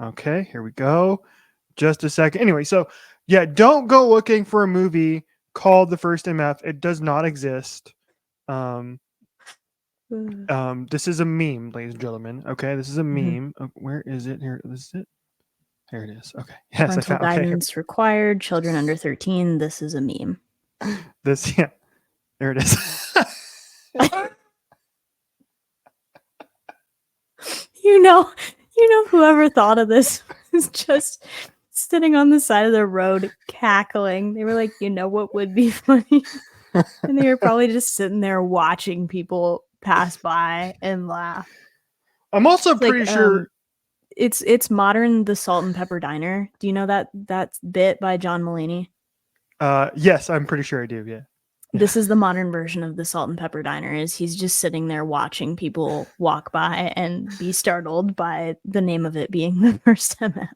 Okay, here we go. Just a second. Anyway, so yeah, don't go looking for a movie called The First MF. It does not exist. This is a meme, ladies and gentlemen. Okay, this is a Mhm. meme. Where is it? Here, this is it. Here it is. Okay. Yes, I Parental found. Okay, guidance required. Children under 13. This is a meme. this. Yeah, there it is. You know, whoever thought of this was just sitting on the side of the road cackling. They were like, you know what would be funny? And they were probably just sitting there watching people pass by and laugh. I'm also It's like pretty sure. it's modern the Salt and Pepper Diner. Do you know that bit by John Mulaney? Yes, I'm pretty sure I do. Yeah. This is the modern version of the Salt and Pepper Diner. Is he's just sitting there watching people walk by and be startled by the name of it being the first MF.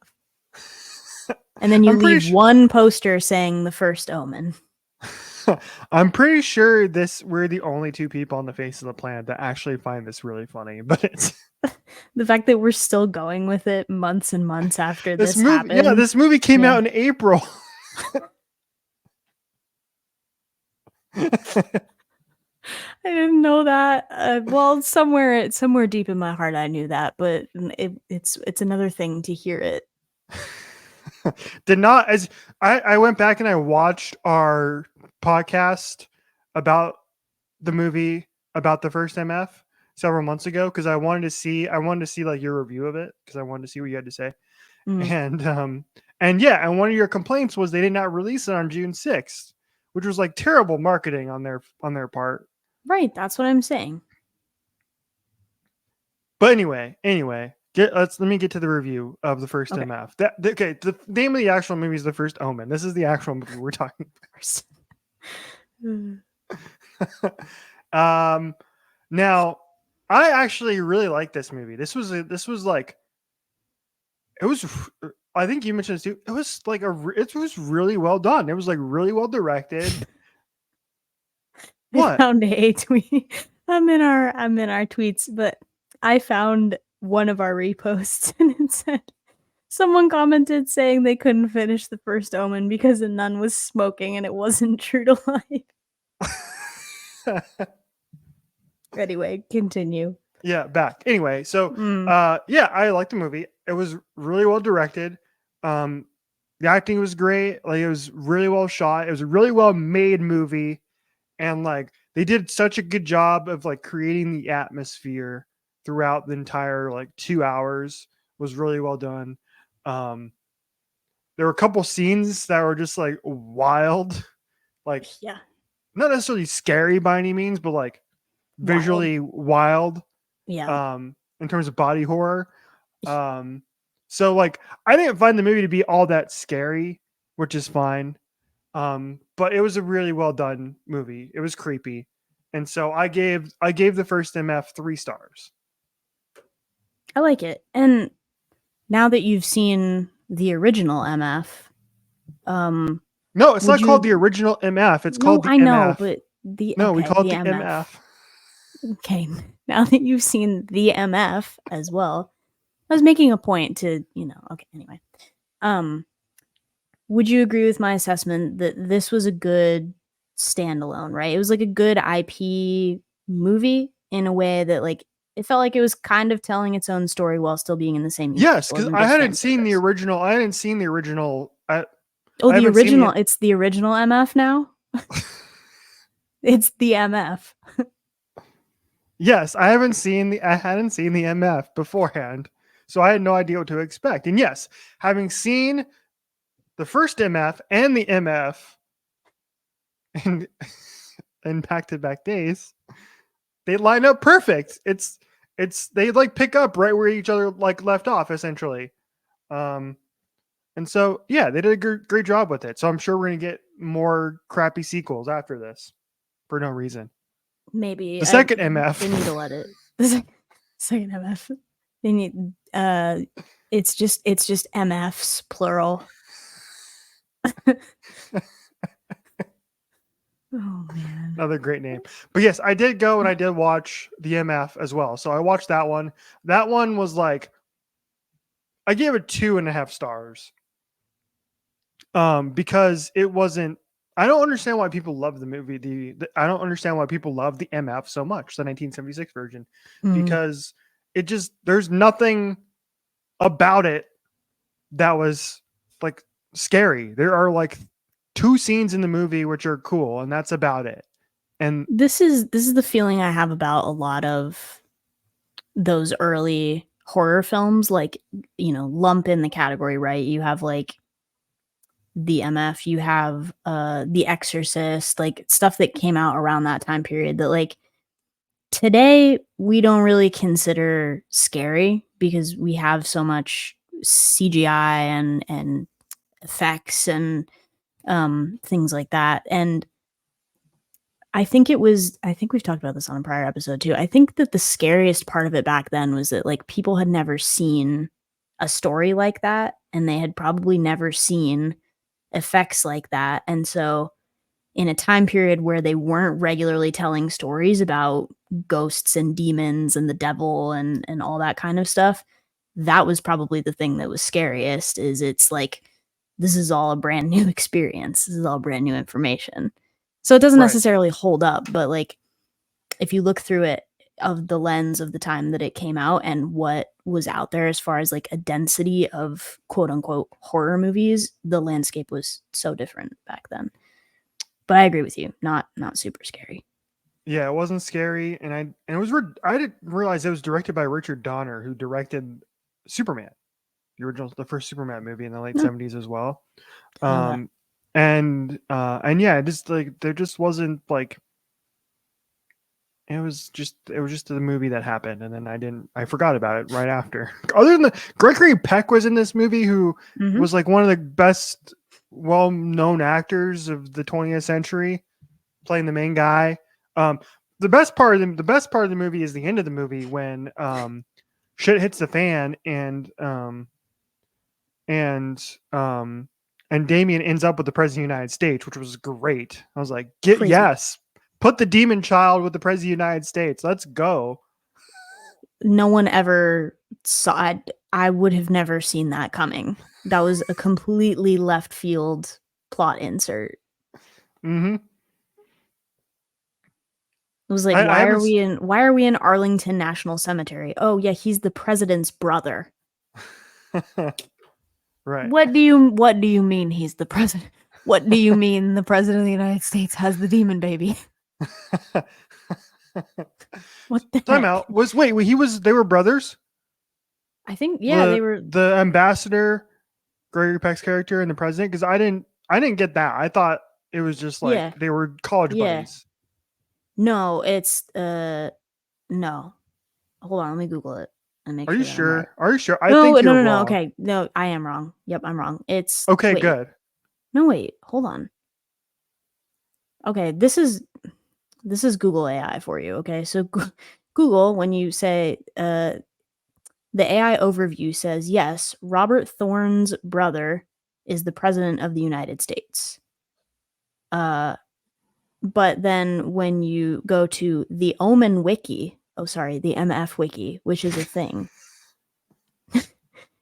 And then you I'm pretty leave sure. one poster saying the first Omen. I'm pretty sure we're the only two people on the face of the planet that actually find this really funny. But it's The fact that we're still going with it months and months after this this movie. Yeah, happened. this movie came Yeah. out in April. I didn't know that. Well, somewhere deep in my heart, I knew that, but it's another thing to hear it. Did not as I went back and I watched our podcast about the movie about the first MF several months ago because I wanted to see like your review of it because I wanted to see what you had to say. Mm. And yeah, and one of your complaints was they did not release it on June 6th, which was like terrible marketing on their part. Right, that's what I'm saying. But anyway, let me get to the review of the first Okay. MF. Okay, the name of the actual movie is The First Omen. This is the actual movie we're talking First. Now I actually really like this movie. This was like it was I think you mentioned this too. It was like it was really well done. It was like really well directed. I What? found a tweet. I'm in our tweets, but I found one of our reposts and it said someone commented saying they couldn't finish the first Omen because a nun was smoking and it wasn't true to life. Anyway, continue. Yeah, back. Anyway, so yeah, I liked the movie. It was really well directed. The acting was great. Like it was really well shot. It was a really well made movie. And like they did such a good job of like creating the atmosphere throughout the entire like 2 hours. Was really well done. There were a couple scenes that were just like wild, like Yeah, not necessarily scary by any means, but like wild. visually wild. Yeah. In terms of body horror. So like I didn't find the movie to be all that scary, which is fine. But it was a really well done movie. It was creepy. And so I gave the first MF 3 stars. I like it. And now that you've seen the original MF, No, it's would not called you the original MF. It's No, called the I know, MF. but No, we call it the the MF. MF. Okay. Now that you've seen the MF as well, I was making a point to, okay, anyway. Would you agree with my assessment that this was a good standalone, right? It was like a good IP movie in a way that like it felt like it was kind of telling its own story while still being in the same universe. Yes, It because wasn't I just hadn't fan seen the service. original. I hadn't seen the original. Oh, I the haven't seen original. the. It's the original MF now. It's the MF. Yes, I hadn't seen the MF beforehand, so I had no idea what to expect. And yes, having seen the first MF and the MF in in back-to-back days, they line up perfect. It's they like pick up right where each other like left off essentially. Um and so yeah, they did a great job with it. So I'm sure we're going to get more crappy sequels after this for no reason. Maybe The I. second They need to MF. let it. The second MF. They need. It's just MFs plural. Oh man. Another great name. But yes, I did go and I did watch the MF as well. So I watched that one. That one was like I gave it 2.5 stars. Because it wasn't. I don't understand why people love the movie. I don't understand why people love the MF so much, the 1976 version, Mm. because it just there's nothing about it that was like scary. There are like two scenes in the movie which are cool, and that's about it. And This is the feeling I have about a lot of those early horror films. Like, lump in the category, right? You have like the MF, you have The Exorcist, like stuff that came out around that time period that like today we don't really consider scary because we have so much CGI and effects and things like that. And I think we've talked about this on a prior episode too. I think that the scariest part of it back then was that like people had never seen a story like that and they had probably never seen effects like that. And so in a time period where they weren't regularly telling stories about ghosts and demons and the devil and all that kind of stuff, that was probably the thing that was scariest. Is it's like this is all a brand new experience. This is all brand new information. So it doesn't right, necessarily hold up, but like if you look through it of the lens of the time that it came out and what was out there as far as like a density of quote unquote horror movies, the landscape was so different back then. But I agree with you. Not super scary. yeah, it wasn't scary, and it was I didn't realize it was directed by Richard Donner, who directed Superman, the first Superman movie in the late No, '70s as well. I know that. Um, and yeah, just like there just wasn't like it was just the movie that happened, and then I forgot about it right after. Other than Gregory Peck was in this movie, who Mm-hmm. was like one of the best well-known actors of the 20th century, playing the main guy. Um, the best part of the movie is the end of the movie when shit hits the fan and um and Damien ends up with the president of the United States, which was great. I was like, get Crazy. yes, put the demon child with the president of the United States. Let's go. No one ever saw. I would have never seen that coming. That was a completely left field plot insert. Hmm. It was like, I haven't. why are we in Arlington National Cemetery? Oh yeah, he's the president's brother. Right. What do you mean he's the president? What do you mean the president of the United States has the demon baby? What the Time heck? out. Wait, he was they were brothers? I think yeah, they The were the ambassador, Gregory Peck's character, and the president? Because I didn't get that. I thought it was just like yeah, they were college yeah. buddies. No, it's no. Hold on, let me Google it and make Are you sure that I'm right. sure? Are you sure? I No, think no, you're no, no. wrong. Okay. No, I am wrong. Yep, I'm wrong. It's Okay, wait. good. No, wait. Hold on. Okay, this is Google AI for you. Okay, so Google, when you say the AI overview says yes, Robert Thorne's brother is the president of the United States. Uh, but then when you go to the Omen Wiki, oh sorry, the MF Wiki, which is a thing,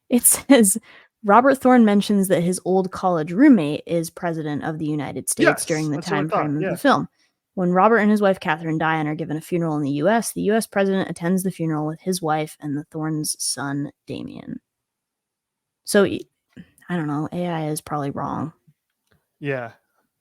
it says Robert Thorne mentions that his old college roommate is president of the United States Yes, during the that's what I time thought. frame of the Yeah. film. When Robert and his wife Catherine die and are given a funeral in the US president attends the funeral with his wife and the Thorne's son, Damien. So I don't know, AI is probably wrong. Yeah.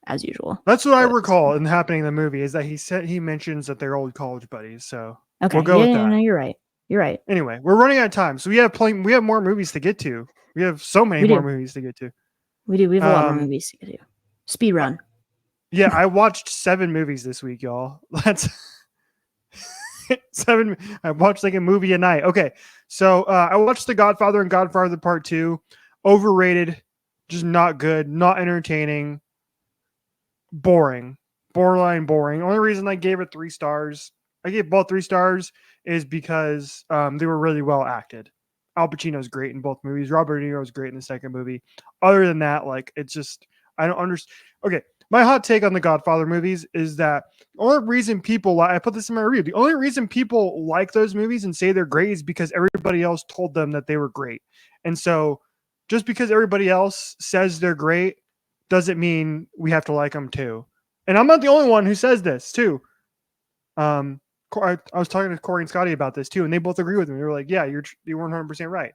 as usual. That's what I But recall in happening in the movie is that he mentions that they're old college buddies. So we'll okay, go with yeah, no, that. you're right. You're right. Anyway, we're running out of time, so we have more movies to get to. We have so many We more do. movies to get to. We do. We have a lot more Um, movies to do. Speed uh, run. yeah, I watched 7 movies this week, y'all. That's 7. I watched like a movie a night. Okay, so I watched The Godfather and Godfather Part 2. Overrated, just not good, not entertaining, boring, borderline boring. Only reason I gave it 3 stars, I gave both 3 stars, is because they were really well acted. Al Pacino's great in both movies. Robert De Niro's great in the second movie. Other than that, like it's just I don't understand. Okay, my hot take on the Godfather movies is that the only reason people I put this in my review. The only reason people like those movies and say they're great is because everybody else told them that they were great. And so, just because everybody else says they're great doesn't mean we have to like them too. And I'm not the only one who says this too. I was talking to Corey and Scotty about this too, and they both agree with me. They were like, "Yeah, you're 100% right.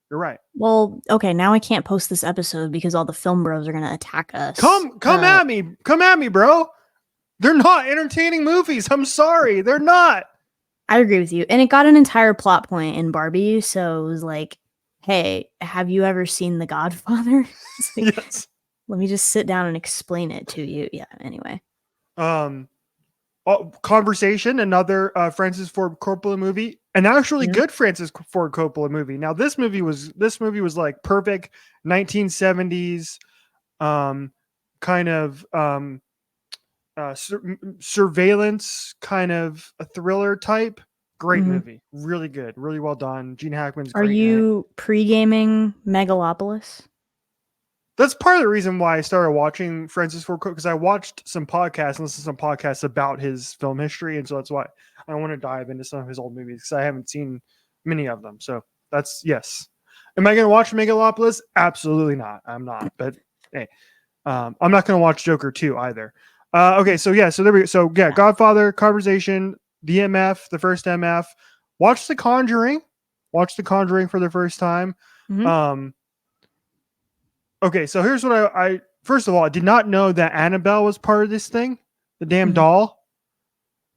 You're right. Well, okay, now I can't post this episode because all the film bros are gonna attack us. Come at me, bro. They're not entertaining movies. I'm sorry, they're not." I agree with you, and it got an entire plot point in Barbie. So it was like, "Hey, have you ever seen The Godfather?" It's like, Yes. let me just sit down and explain it to you. Yeah. Anyway. Conversation, another Francis Ford Coppola movie, an actually good Francis Ford Coppola movie. Now this movie was like perfect 1970s kind of surveillance kind of a thriller type. Great movie, really good, really well done. Gene Hackman's Are great in it. you pre-gaming Megalopolis? That's part of the reason why I started watching Francis Ford Coppola, because I watched some podcasts and listened to some podcasts about his film history, and so that's why I want to dive into some of his old movies because I haven't seen many of them. So that's yes. Am I going to watch Megalopolis? Absolutely not. I'm not. But hey, I'm not going to watch Joker 2 either. Okay, so yeah, so there we go. So yeah, Godfather, Conversation, the MF, the first MF. Watch The Conjuring. Watch The Conjuring for the first time. Okay, so here's what I first of all, I did not know that Annabelle was part of this thing, the damn doll.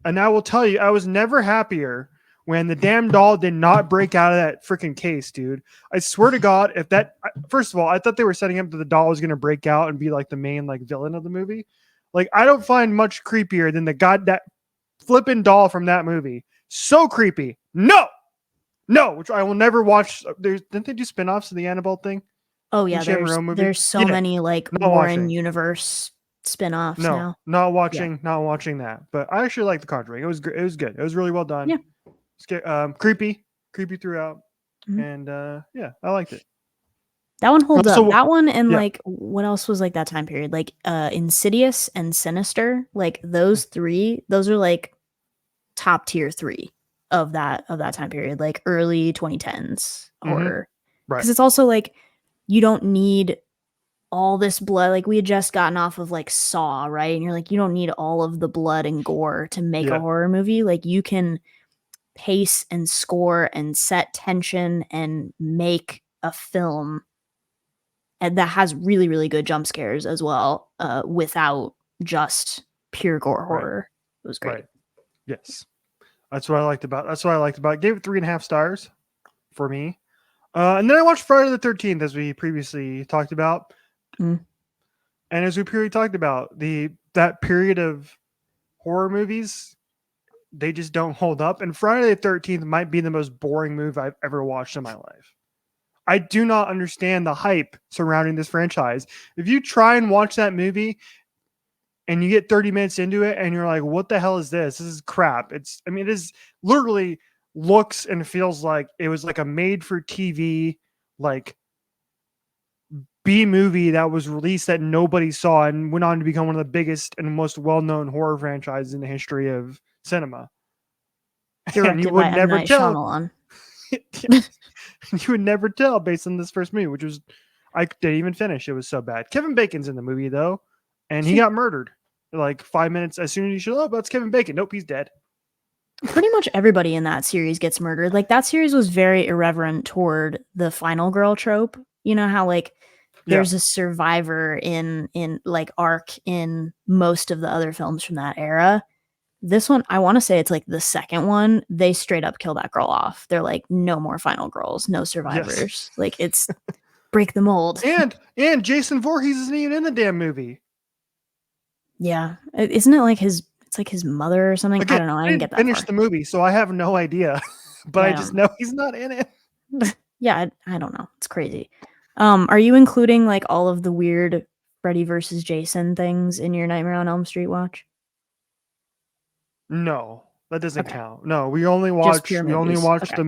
And I will tell you, I was never happier when the damn doll did not break out of that freaking case, dude. I swear to God, if that, first of all, I thought they were setting up that the doll was going to break out and be like the main like villain of the movie. Like, I don't find much creepier than that flipping doll from that movie. So creepy. No, which I will never watch. Didn't they do spinoffs of the Annabelle thing? Oh yeah, there's so many like Warren universe spin-offs now. Not watching that. But I actually like The Conjuring. It was good. It was really well done. Yeah. Creepy throughout. And yeah, I liked it. That one holds up. That one and like what else was like that time period? Like Insidious and Sinister. Like those 3, those are like top tier 3 of that time period, like early 2010s or because it's also like you don't need all this blood. Like we had just gotten off of like Saw, right? And you're like, you don't need all of the blood and gore to make a horror movie. Like you can pace and score and set tension and make a film and that has really, really good jump scares as well, without just pure gore horror. It was great. Right. Yes. That's what I liked about it. Gave it 3.5 stars for me. And then I watched Friday the 13th, as we previously talked about. And as we previously talked about, that period of horror movies, they just don't hold up. And Friday the 13th might be the most boring movie I've ever watched in my life. I do not understand the hype surrounding this franchise. If you try and watch that movie and you get 30 minutes into it and you're like, what the hell is this? This is crap. It is literally looks and feels like it was like a made for TV, like B movie that was released that nobody saw and went on to become one of the biggest and most well-known horror franchises in the history of cinema. Directed and you would never tell. Shyamalan. You would never tell based on this first movie, which was I didn't even finish. It was so bad. Kevin Bacon's in the movie though, and he got murdered like 5 minutes as soon as he showed up. That's Kevin Bacon. Nope, he's dead. Pretty much everybody in that series gets murdered. Like that series was very irreverent toward the final girl trope. You know how like Yeah. there's a survivor in like arc in most of the other films from that era. This one, I want to say it's like the second one, they straight up kill that girl off. They're like, no more final girls, no Yes. survivors. Like, it's break the mold. And Jason Voorhees isn't even in the damn movie. Yeah. Isn't it like it's like his mother or something? I Again, don't know. I I didn't didn't get that finish far. the movie, so I have no idea. But Yeah, I I just don't know he's not in it. yeah, I don't know. It's crazy. Are you including like all of the weird Freddy versus Jason things in your Nightmare on Elm Street watch? No, that doesn't Okay. count. No, Just pure we only movies. watch Okay. the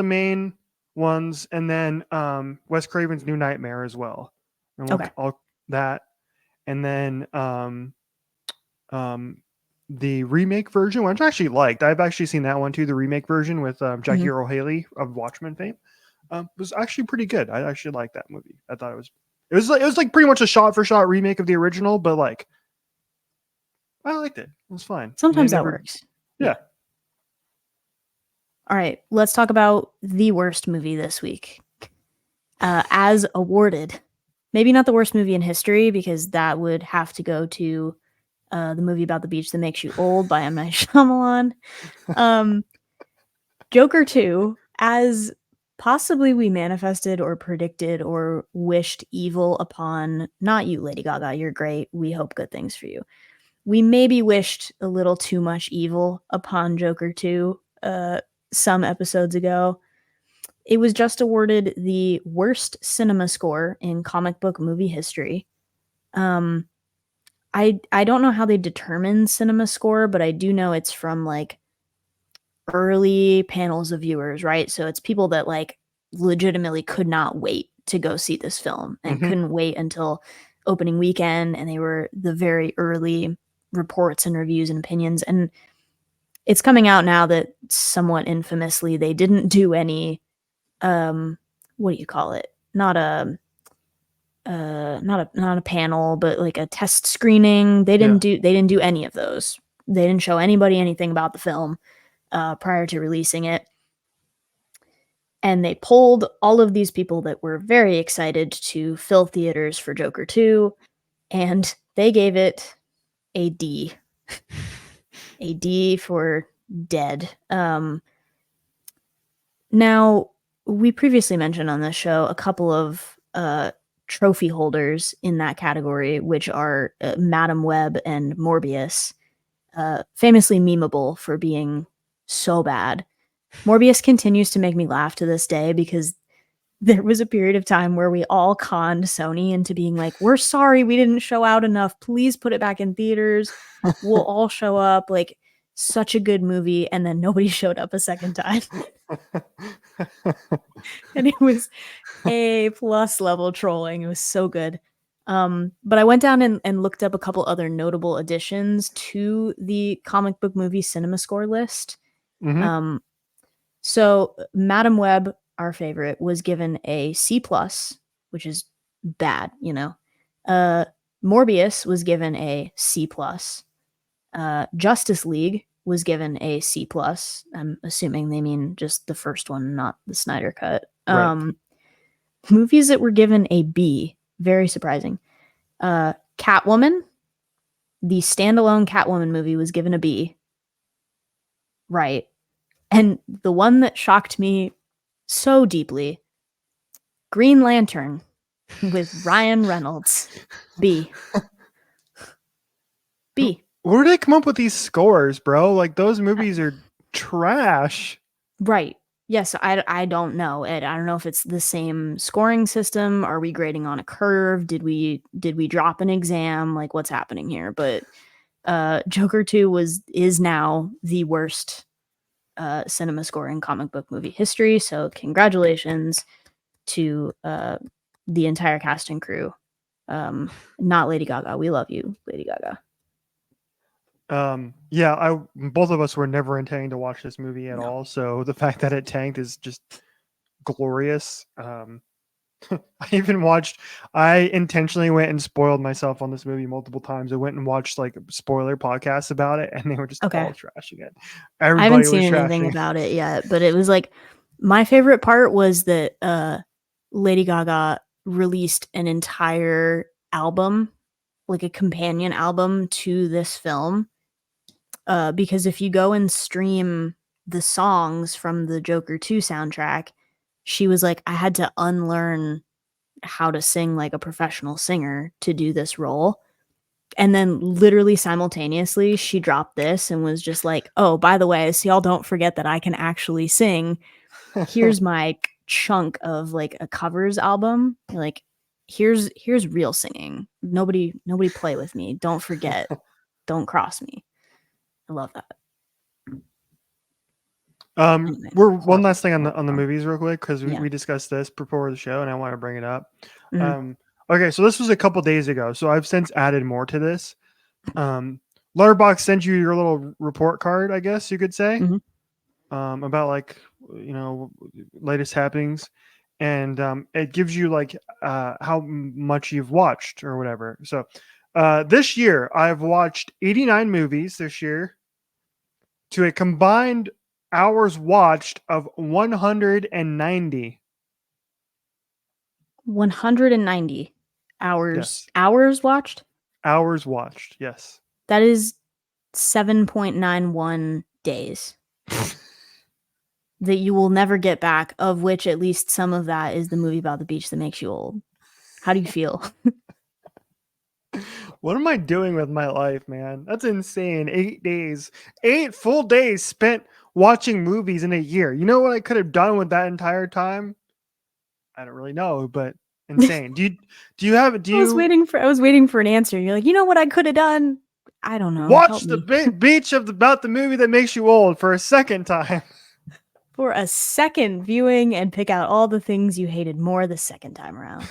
main ones, and then Wes Craven's New Nightmare as well. And Okay. I'll that, and then um the remake version, which I actually liked. I've actually seen that one too. The remake version with Jackie Mhm. Earle Haley of Watchmen fame was actually pretty good. I actually liked that movie. I thought it was like pretty much a shot for shot remake of the original, but like I liked it. It was fine. And they Sometimes that never, works. yeah. Yeah. All right, let's talk about the worst movie this week. As awarded, maybe not the worst movie in history because that would have to go to the movie about the beach that makes you old by M. Night Shyamalan. Um, Joker 2, as possibly we manifested or predicted or wished evil upon, not you, Lady Gaga, you're great. We hope good things for you. We maybe wished a little too much evil upon Joker 2 some episodes ago. It was just awarded the worst cinema score in comic book movie history. Um, I don't know how they determine cinema score, but I do know it's from like early panels of viewers, right? So it's people that like legitimately could not wait to go see this film and Hmm. couldn't wait until opening weekend, and they were the very early reports and reviews and opinions. And it's coming out now that somewhat infamously they didn't do any what do you call it? Not a panel, but like a test screening. Yeah. They didn't do any of those. They didn't show anybody anything about the film prior to releasing it. And they pulled all of these people that were very excited to fill theaters for Joker 2, and they gave it a D. A D for dead. Now, we previously mentioned on this show a couple of trophy holders in that category, which are Madam Web and Morbius, famously memeable for being so bad. Morbius continues to make me laugh to this day because there was a period of time where we all conned Sony into being like, we're sorry we didn't show out enough. Please put it back in theaters. We'll all show up. Like, such a good movie. And then nobody showed up a second time. And it was A plus level trolling. It was so good. But I went down and looked up a couple other notable additions to the comic book movie cinema score list. Hmm. Um, so Madam Web, our favorite, was given a C plus, which is bad, you know. Uh, Morbius was given a C plus. Justice League was given a C plus. I'm assuming they mean just the first one, not the Snyder cut. Right. Movies that were given a B, very surprising. Catwoman, the standalone Catwoman movie, was given a B. Right. And the one that shocked me so deeply, Green Lantern with Ryan Reynolds. B. B. Where do they come up with these scores, bro? Like those movies are trash. Right. Yes, I don't know. I don't know if it's the same scoring system. Are we grading on a curve? Did we drop an exam? Like, what's happening here? But Joker 2 is now the worst cinema score in comic book movie history. So congratulations to the entire cast and crew. Not Lady Gaga. We love you, Lady Gaga. Yeah, I both of us were never intending to watch this movie at No. all. So the fact that it tanked is just glorious. I intentionally went and spoiled myself on this movie multiple times. I went and watched like spoiler podcasts about it, and they were just Okay. all trashing it. I haven't Everybody seen was anything trashing. about it yet, but it was like my favorite part was that Lady Gaga released an entire album, like a companion album to this film. Because if you go and stream the songs from the Joker 2 soundtrack, she was like, I had to unlearn how to sing like a professional singer to do this role. And then literally simultaneously, she dropped this and was just like, oh, by the way, so y'all don't forget that I can actually sing. Here's my chunk of like a covers album. Like, here's real singing. Nobody play with me. Don't forget. Don't cross me. I love that. Anyway, We're one last thing on the horrible. movies real quick because Yeah. we discussed this before the show and I want to bring it up. Mhm. Okay, so this was a couple days ago, so I've since added more to this. Letterboxd sent you your little report card, I guess you could say, Mhm. about like latest happenings, and it gives you like how much you've watched or whatever. So this year I've watched 89 movies this year to a combined hours watched of 190. 190 Yes. hours watched. Hours watched. Yes. That is 7.91 days that you will never get back, of which at least some of that is the movie about the beach that makes you old. How do you feel? What am I doing with my life, man? That's insane. 8 days, 8 full days spent watching movies in a year. You know what I could have done with that entire time? I don't really know, but insane. Do I was you waiting for an answer. You're like, you know what I could have done? I don't know. Help watch the me. beach about the movie that makes you old for a second time? For a second viewing and pick out all the things you hated more the second time around.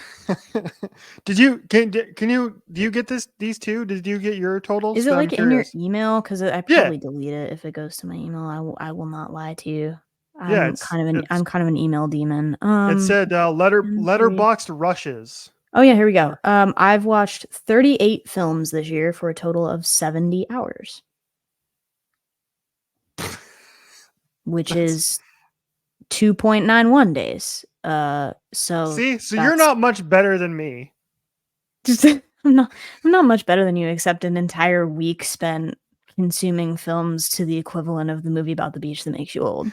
Did you can you do you get these two? Did you get your totals? Is it Because I'm like in your curious. email? Because I Yeah, probably delete it if it goes to my email. I will not lie to you. yeah. I'm kind of an email demon. It said Entry. letterboxed rushes. Oh yeah, here we go. Or I've watched 38 films this year for a total of 70 hours, which that's is 2.91 days. So see. So you're that's not much better than me. just I'm not much better than you, except an entire week spent consuming films to the equivalent of the movie about the beach that makes you old.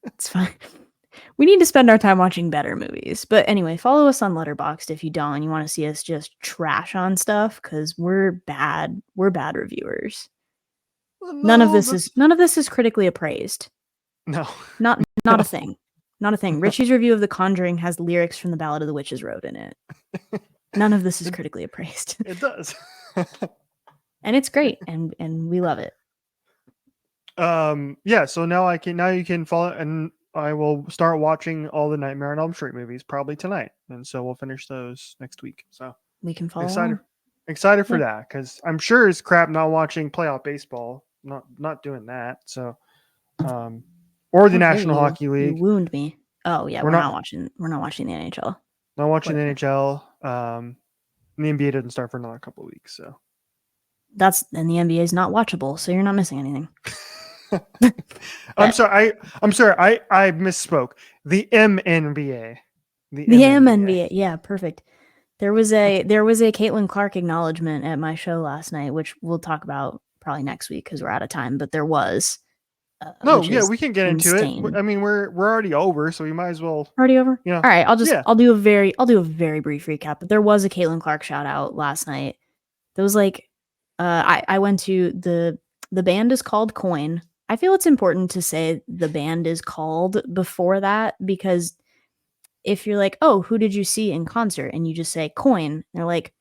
It's fine. We need to spend our time watching better movies. But anyway, follow us on Letterboxd if you don't and you want to see us just trash on stuff, because we're bad. We're bad reviewers. No, that's None of this is critically appraised. no, Not a no. thing. Not a thing. Richie's review of The Conjuring has lyrics from the Ballad of the Witches Road in it. None of this is It, critically appraised. it does. And it's great and we love it. Yeah. So now you can follow, and I will start watching all the Nightmare on Elm Street movies probably tonight, and so we'll finish those next week. So We can follow excited along. excited for Yeah. that because I'm sure it's crap not watching playoff baseball, not doing that. So or the How dare National you? Hockey You League. wound me. Oh yeah, We're not we're not watching the NHL. not watching the Whatever. NHL. And the NBA doesn't start for another couple of weeks. So And the NBA is not watchable, so you're not missing anything. I'm But sorry. I'm sorry. I misspoke. The MNBA. The the MNBA. MNBA, yeah, perfect. There was a Caitlin Clark acknowledgement at my show last night, which we'll talk about probably next week because we're out of time. But there was, No, which yeah, is we can get into it. insane. I mean, we're already over, so we might as well. Already over. You know, All right, yeah. I'll do a very brief recap. But there was a Caitlin Clark shout out last night. There was like, I went to the band is called Coin. I feel it's important to say the band is called before that, because if you're like, oh, who did you see in concert? And you just say Coin, they're like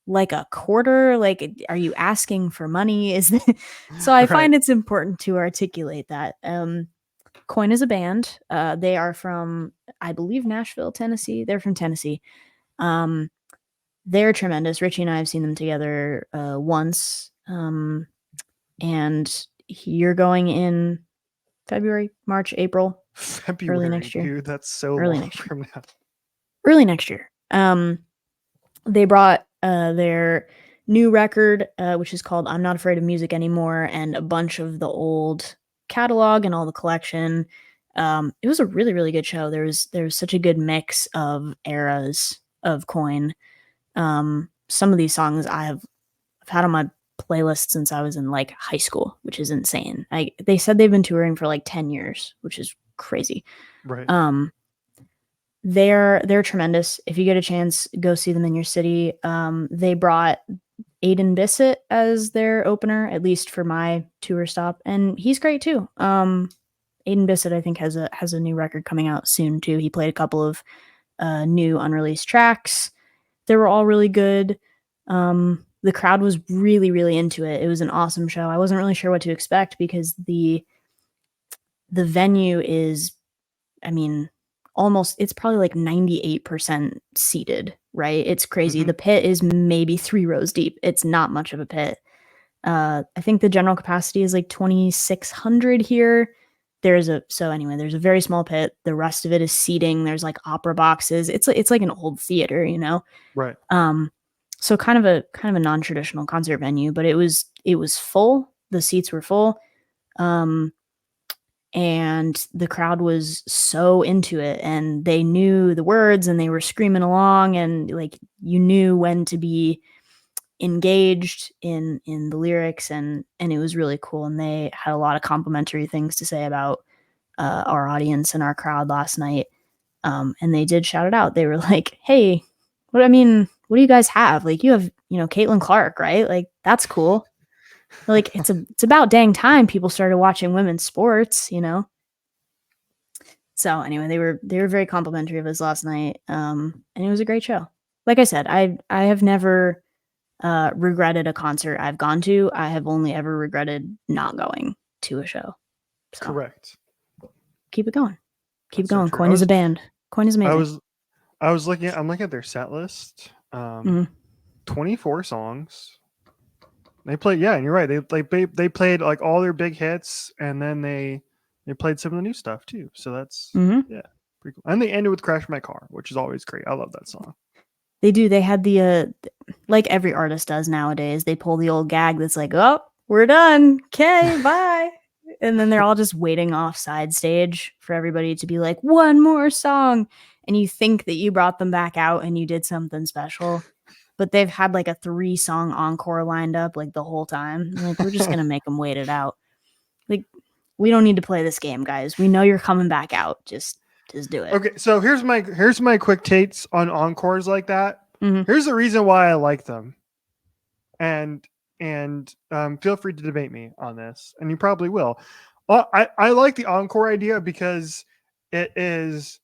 a quarter? Like, are you asking for money? So I Right. find it's important to articulate that. Coin is a band. They are from, I believe, Nashville, Tennessee. They're from Tennessee. Um, they're tremendous. Richie and I have seen them together once. And you're going in February, March, April, early February, next year. dude. That's so Early long next year. from now. Early next year. They brought their new record, which is called I'm Not Afraid of Music Anymore, and a bunch of the old catalog and all the collection. It was a really, really good show. There was such a good mix of eras of Coin. Some of these songs I've had on my playlist since I was in like high school, which is insane. They said they've been touring for like 10 years, which is crazy. Right. Um, they're tremendous. If you get a chance, go see them in your city. They brought Aiden Bissett as their opener, at least for my tour stop, and he's great too. Aiden Bissett, I think, has a new record coming out soon too. He played a couple of new unreleased tracks. They were all really good. The crowd was really, really into it. It was an awesome show. I wasn't really sure what to expect because the venue is, I mean, almost, it's probably like 98% seated, right? It's crazy. Hmm. The pit is maybe 3 rows deep. It's not much of a pit. I think the general capacity is like 2,600 here. There's a very small pit. The rest of it is seating. There's like opera boxes. It's like an old theater, you know. Right. Um, so kind of a non-traditional concert venue, but it was full. The seats were full. Um, and the crowd was so into it, and they knew the words and they were screaming along, and like you knew when to be engaged in the lyrics, and it was really cool, and they had a lot of complimentary things to say about our audience and our crowd last night. And they did shout it out. They were like, hey, what do you guys have? Like, you have, Caitlin Clark, right? Like, that's cool. Like, it's about dang time people started watching women's sports, you know. So anyway, they were very complimentary of us last night, and it was a great show. Like I said, I have never regretted a concert I've gone to. I have only ever regretted not going to a show. So Correct. keep it going, keep it That's so going. true. Coin is a band. Coin is I amazing. was I was I'm looking at their set list. Mhm. 24 songs. They played, yeah, and you're right. They played like all their big hits, and then they played some of the new stuff too. So that's, Mhm. yeah, pretty cool. And they ended with "Crash My Car," which is always great. I love that song. They do. They had the like every artist does nowadays. They pull the old gag that's like, "Oh, we're done. Okay, bye." And then they're all just waiting off side stage for everybody to be like, "One more song." And you think that you brought them back out and you did something special, but they've had like a 3-song encore lined up like the whole time. Like, we're just going to make them wait it out. Like, we don't need to play this game, guys. We know you're coming back out. Just do it. Okay, so here's my quick takes on encores like that. Mhm. Here's the reason why I like them, and feel free to debate me on this, and you probably will. I like the encore idea because it is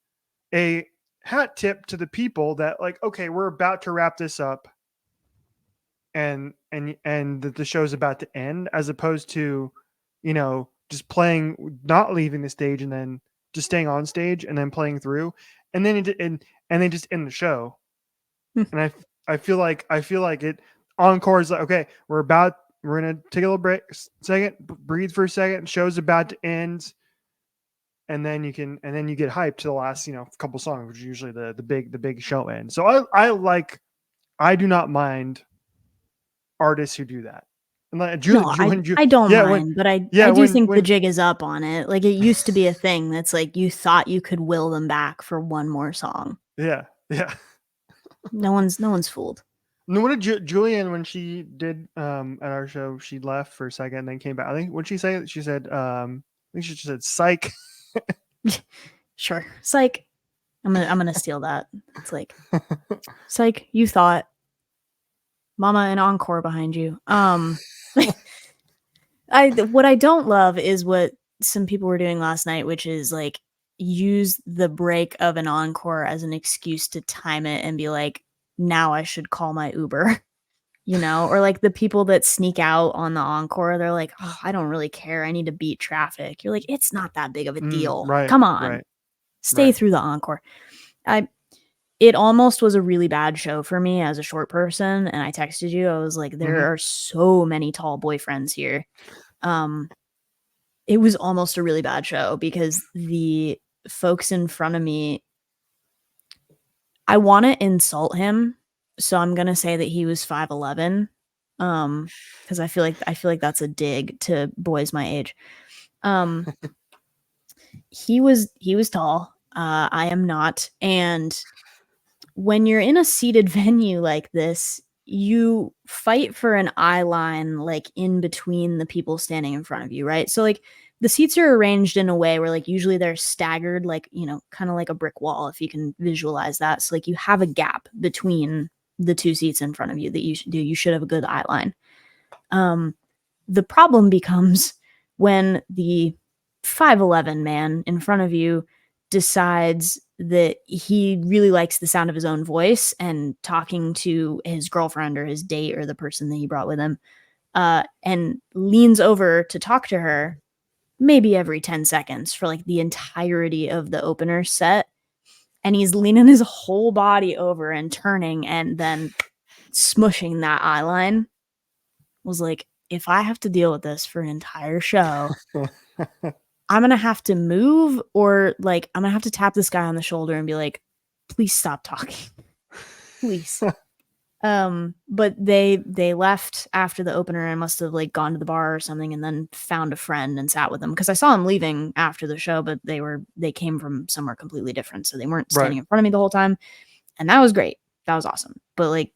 a hat tip to the people that, like, okay, we're about to wrap this up, and that the show's about to end, as opposed to, just playing, not leaving the stage, and then just staying on stage and then playing through, and then and they just end the show. Hmm. And I feel like it encore is like, okay, we're gonna take a little break, second, breathe for a second. Show's about to end, and then you get hyped to the last, couple songs, which is usually the big show end. So I do not mind artists who do that. And like No, I don't yeah, when mind, but I yeah, I do when think the when jig is up on it. Like, it used to be a thing that's like you thought you could will them back for one more song. yeah, yeah. No one's fooled. No, what did Julian, when she did at our show, she left for a second and then came back. I think when she said, I think she just said psych. Sure. Psych. I'm gonna steal that. It's like, psych, you thought. Mama and encore behind you. What I don't love is what some people were doing last night, which is like use the break of an encore as an excuse to time it and be like, now I should call my Uber. Or like the people that sneak out on the encore, they're like, oh, I don't really care. I need to beat traffic. You're like, it's not that big of a deal. Right, Come on, right, stay right. through the encore. I It almost was a really bad show for me as a short person, and I texted you. I was like, Hmm. there are so many tall boyfriends here. Um, it was almost a really bad show because the folks in front of me, I want to insult him, so I'm gonna say that he was 5'11", because I feel like that's a dig to boys my age. Um, He was tall. I am not. And when you're in a seated venue like this, you fight for an eye line like in between the people standing in front of you, right? So like the seats are arranged in a way where like usually they're staggered, like, kind of like a brick wall, if you can visualize that. So like you have a gap between the two seats in front of you that you should do. You should have a good eye line. Um, the problem becomes when the 5'11" man in front of you decides that he really likes the sound of his own voice and talking to his girlfriend or his date or the person that he brought with him, and leans over to talk to her maybe every 10 seconds for like the entirety of the opener set. And he's leaning his whole body over and turning and then smushing that eye line. Was like, if I have to deal with this for an entire show, I'm gonna have to move, or like I'm gonna have to tap this guy on the shoulder and be like, please stop talking. Please. But they left after the opener and must have like gone to the bar or something and then found a friend and sat with them, because I saw them leaving after the show, but they came from somewhere completely different, so they weren't Right. standing in front of me the whole time. And that was great. That was awesome. But like,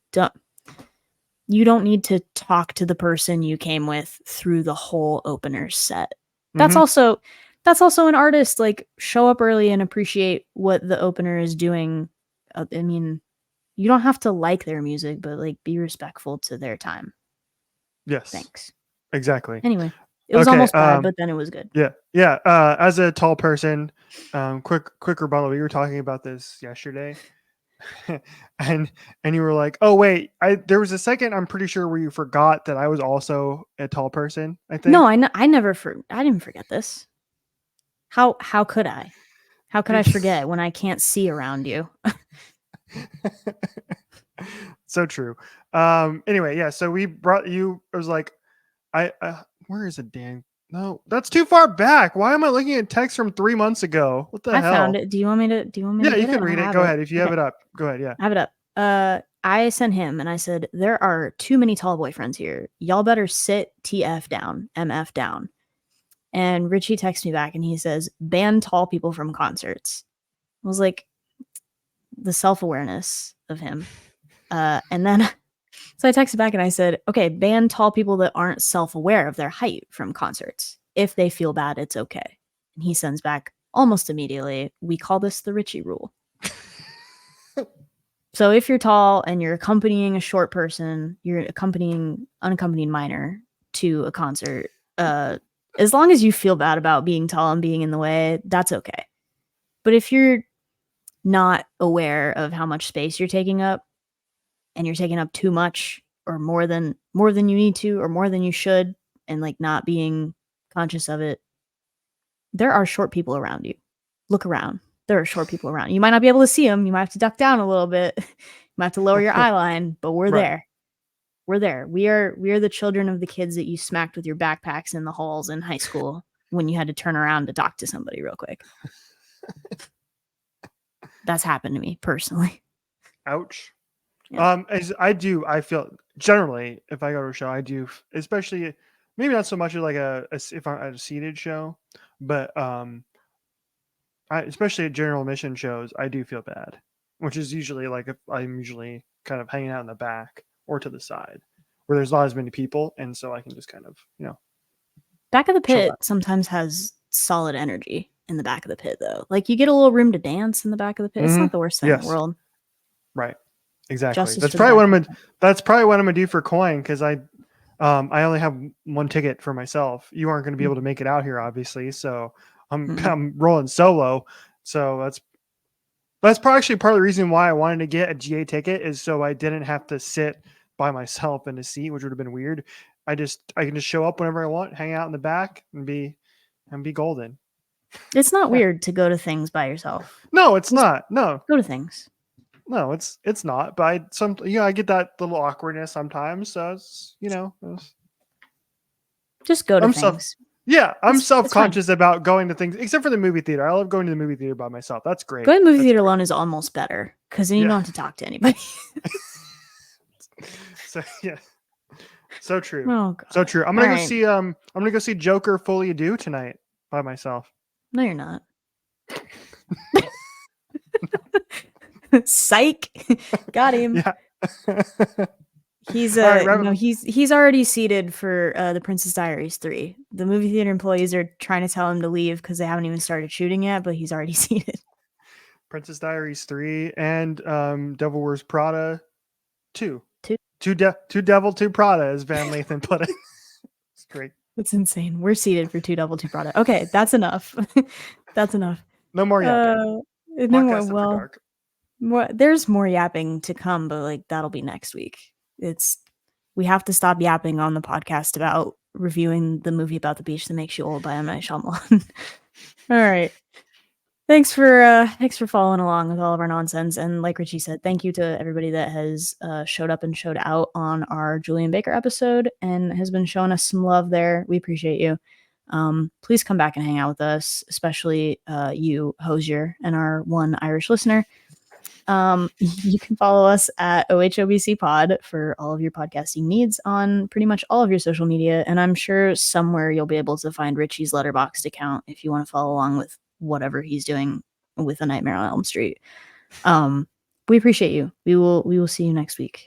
you don't need to talk to the person you came with through the whole opener set. That's Mhm. also that's also an artist. Like, show up early and appreciate what the opener is doing. I mean, you don't have to like their music, but like be respectful to their time. Yes. Thanks. Exactly. Anyway, it was Okay. almost bad, but then it was good. Yeah. Yeah. As a tall person, quick rebuttal. We were talking about this yesterday, and you were like, "Oh wait, there was a second. I'm pretty sure where you forgot that I was also a tall person. I No, think." I didn't forget this. How could I? How could I forget when I can't see around you? So true. Anyway, yeah. So we brought you. It was like, where is it, Dan? No, that's too far back. Why am I looking at text from 3 months ago? What the I found hell? it. Do you want me to Yeah, you get can it? I read it. have Go it. ahead if you have Okay. it up. Go ahead. Yeah. I have it up. I sent him and I said, there are too many tall boyfriends here. Y'all better sit TF down, MF down. And Richie texts me back and he says, ban tall people from concerts. I was like, the self awareness of him. And then, so I texted back and I said, okay, ban tall people that aren't self aware of their height from concerts. If they feel bad, it's okay. And he sends back almost immediately, we call this the Richie rule. So if you're tall and you're accompanying a short person, you're accompanying unaccompanied minor to a concert, as long as you feel bad about being tall and being in the way, that's okay. But if you're not aware of how much space you're taking up, and you're taking up too much or more than you need to or more than you should, and like not being conscious of it, there are short people around you. Look around. There are short people around. You might not be able to see them. You might have to duck down a little bit. You might have to lower your eye line, but we're Right. there. We're there. We are the children of the kids that you smacked with your backpacks in the halls in high school when you had to turn around to talk to somebody real quick. That's happened to me personally. Ouch. Yeah. As I feel generally if I go to a show, I do, especially maybe not so much as like if I'm at a seated show, but especially at general admission shows, I do feel bad, which is usually like if I'm usually kind of hanging out in the back or to the side where there's not as many people, and so I can just kind of Back of the chill pit out. sometimes has solid energy in the back of the pit though. Like you get a little room to dance in the back of the pit. It's Hmm. not the worst thing in the Yes, world. right, exactly. Justice for the back of the pit. That's probably what I'm gonna do for coin, because I only have one ticket for myself. You aren't going to be able to make it out here, obviously, so Mm-mm. I'm rolling solo. So that's probably actually part of the reason why I wanted to get a GA ticket, is so I didn't have to sit by myself in a seat, which would have been weird. I can just show up whenever I want, hang out in the back, and be golden. It's not weird to go to things by yourself. No, it's Just not. No, go to things. no, it's not. But I get that little awkwardness sometimes. So Just go to I'm self things. yeah, I'm It's fine. self-conscious about going to things, except for the movie theater. I love going to the movie theater by myself. That's great. Going to the movie That's theater great. alone is almost better because then you Yeah. don't have to talk to anybody. So yeah. So true. Oh So god. true. All right. I'm gonna go see Joker Fully Ado tonight by myself. No, you're not. Psych. Got him. Yeah. He's All right, no, he's already seated for The Princess Diaries 3. The movie theater employees are trying to tell him to leave because they haven't even started shooting yet, but he's already seated. Princess Diaries 3 and Devil Wears Prada 2. Two. Two Devil, two Prada, as Van Lathan put it. It's great. That's insane. We're seated for 2 Devil, 2 Prada. Okay, that's enough. That's enough. No more yapping. No more. Podcast after Well, dark. there's more yapping to come, but like that'll be next week. We have to stop yapping on the podcast about reviewing the movie about the beach that makes you old by M. Night Shyamalan. All right. Thanks for following along with all of our nonsense. And like Richie said, thank you to everybody that has showed up and showed out on our Julian Baker episode and has been showing us some love there. We appreciate you. Please come back and hang out with us, especially you, Hosier, and our one Irish listener. You can follow us at OHOBC Pod for all of your podcasting needs on pretty much all of your social media. And I'm sure somewhere you'll be able to find Richie's Letterboxd account if you want to follow along with whatever he's doing with A Nightmare on Elm Street. We appreciate you. We will see you next week.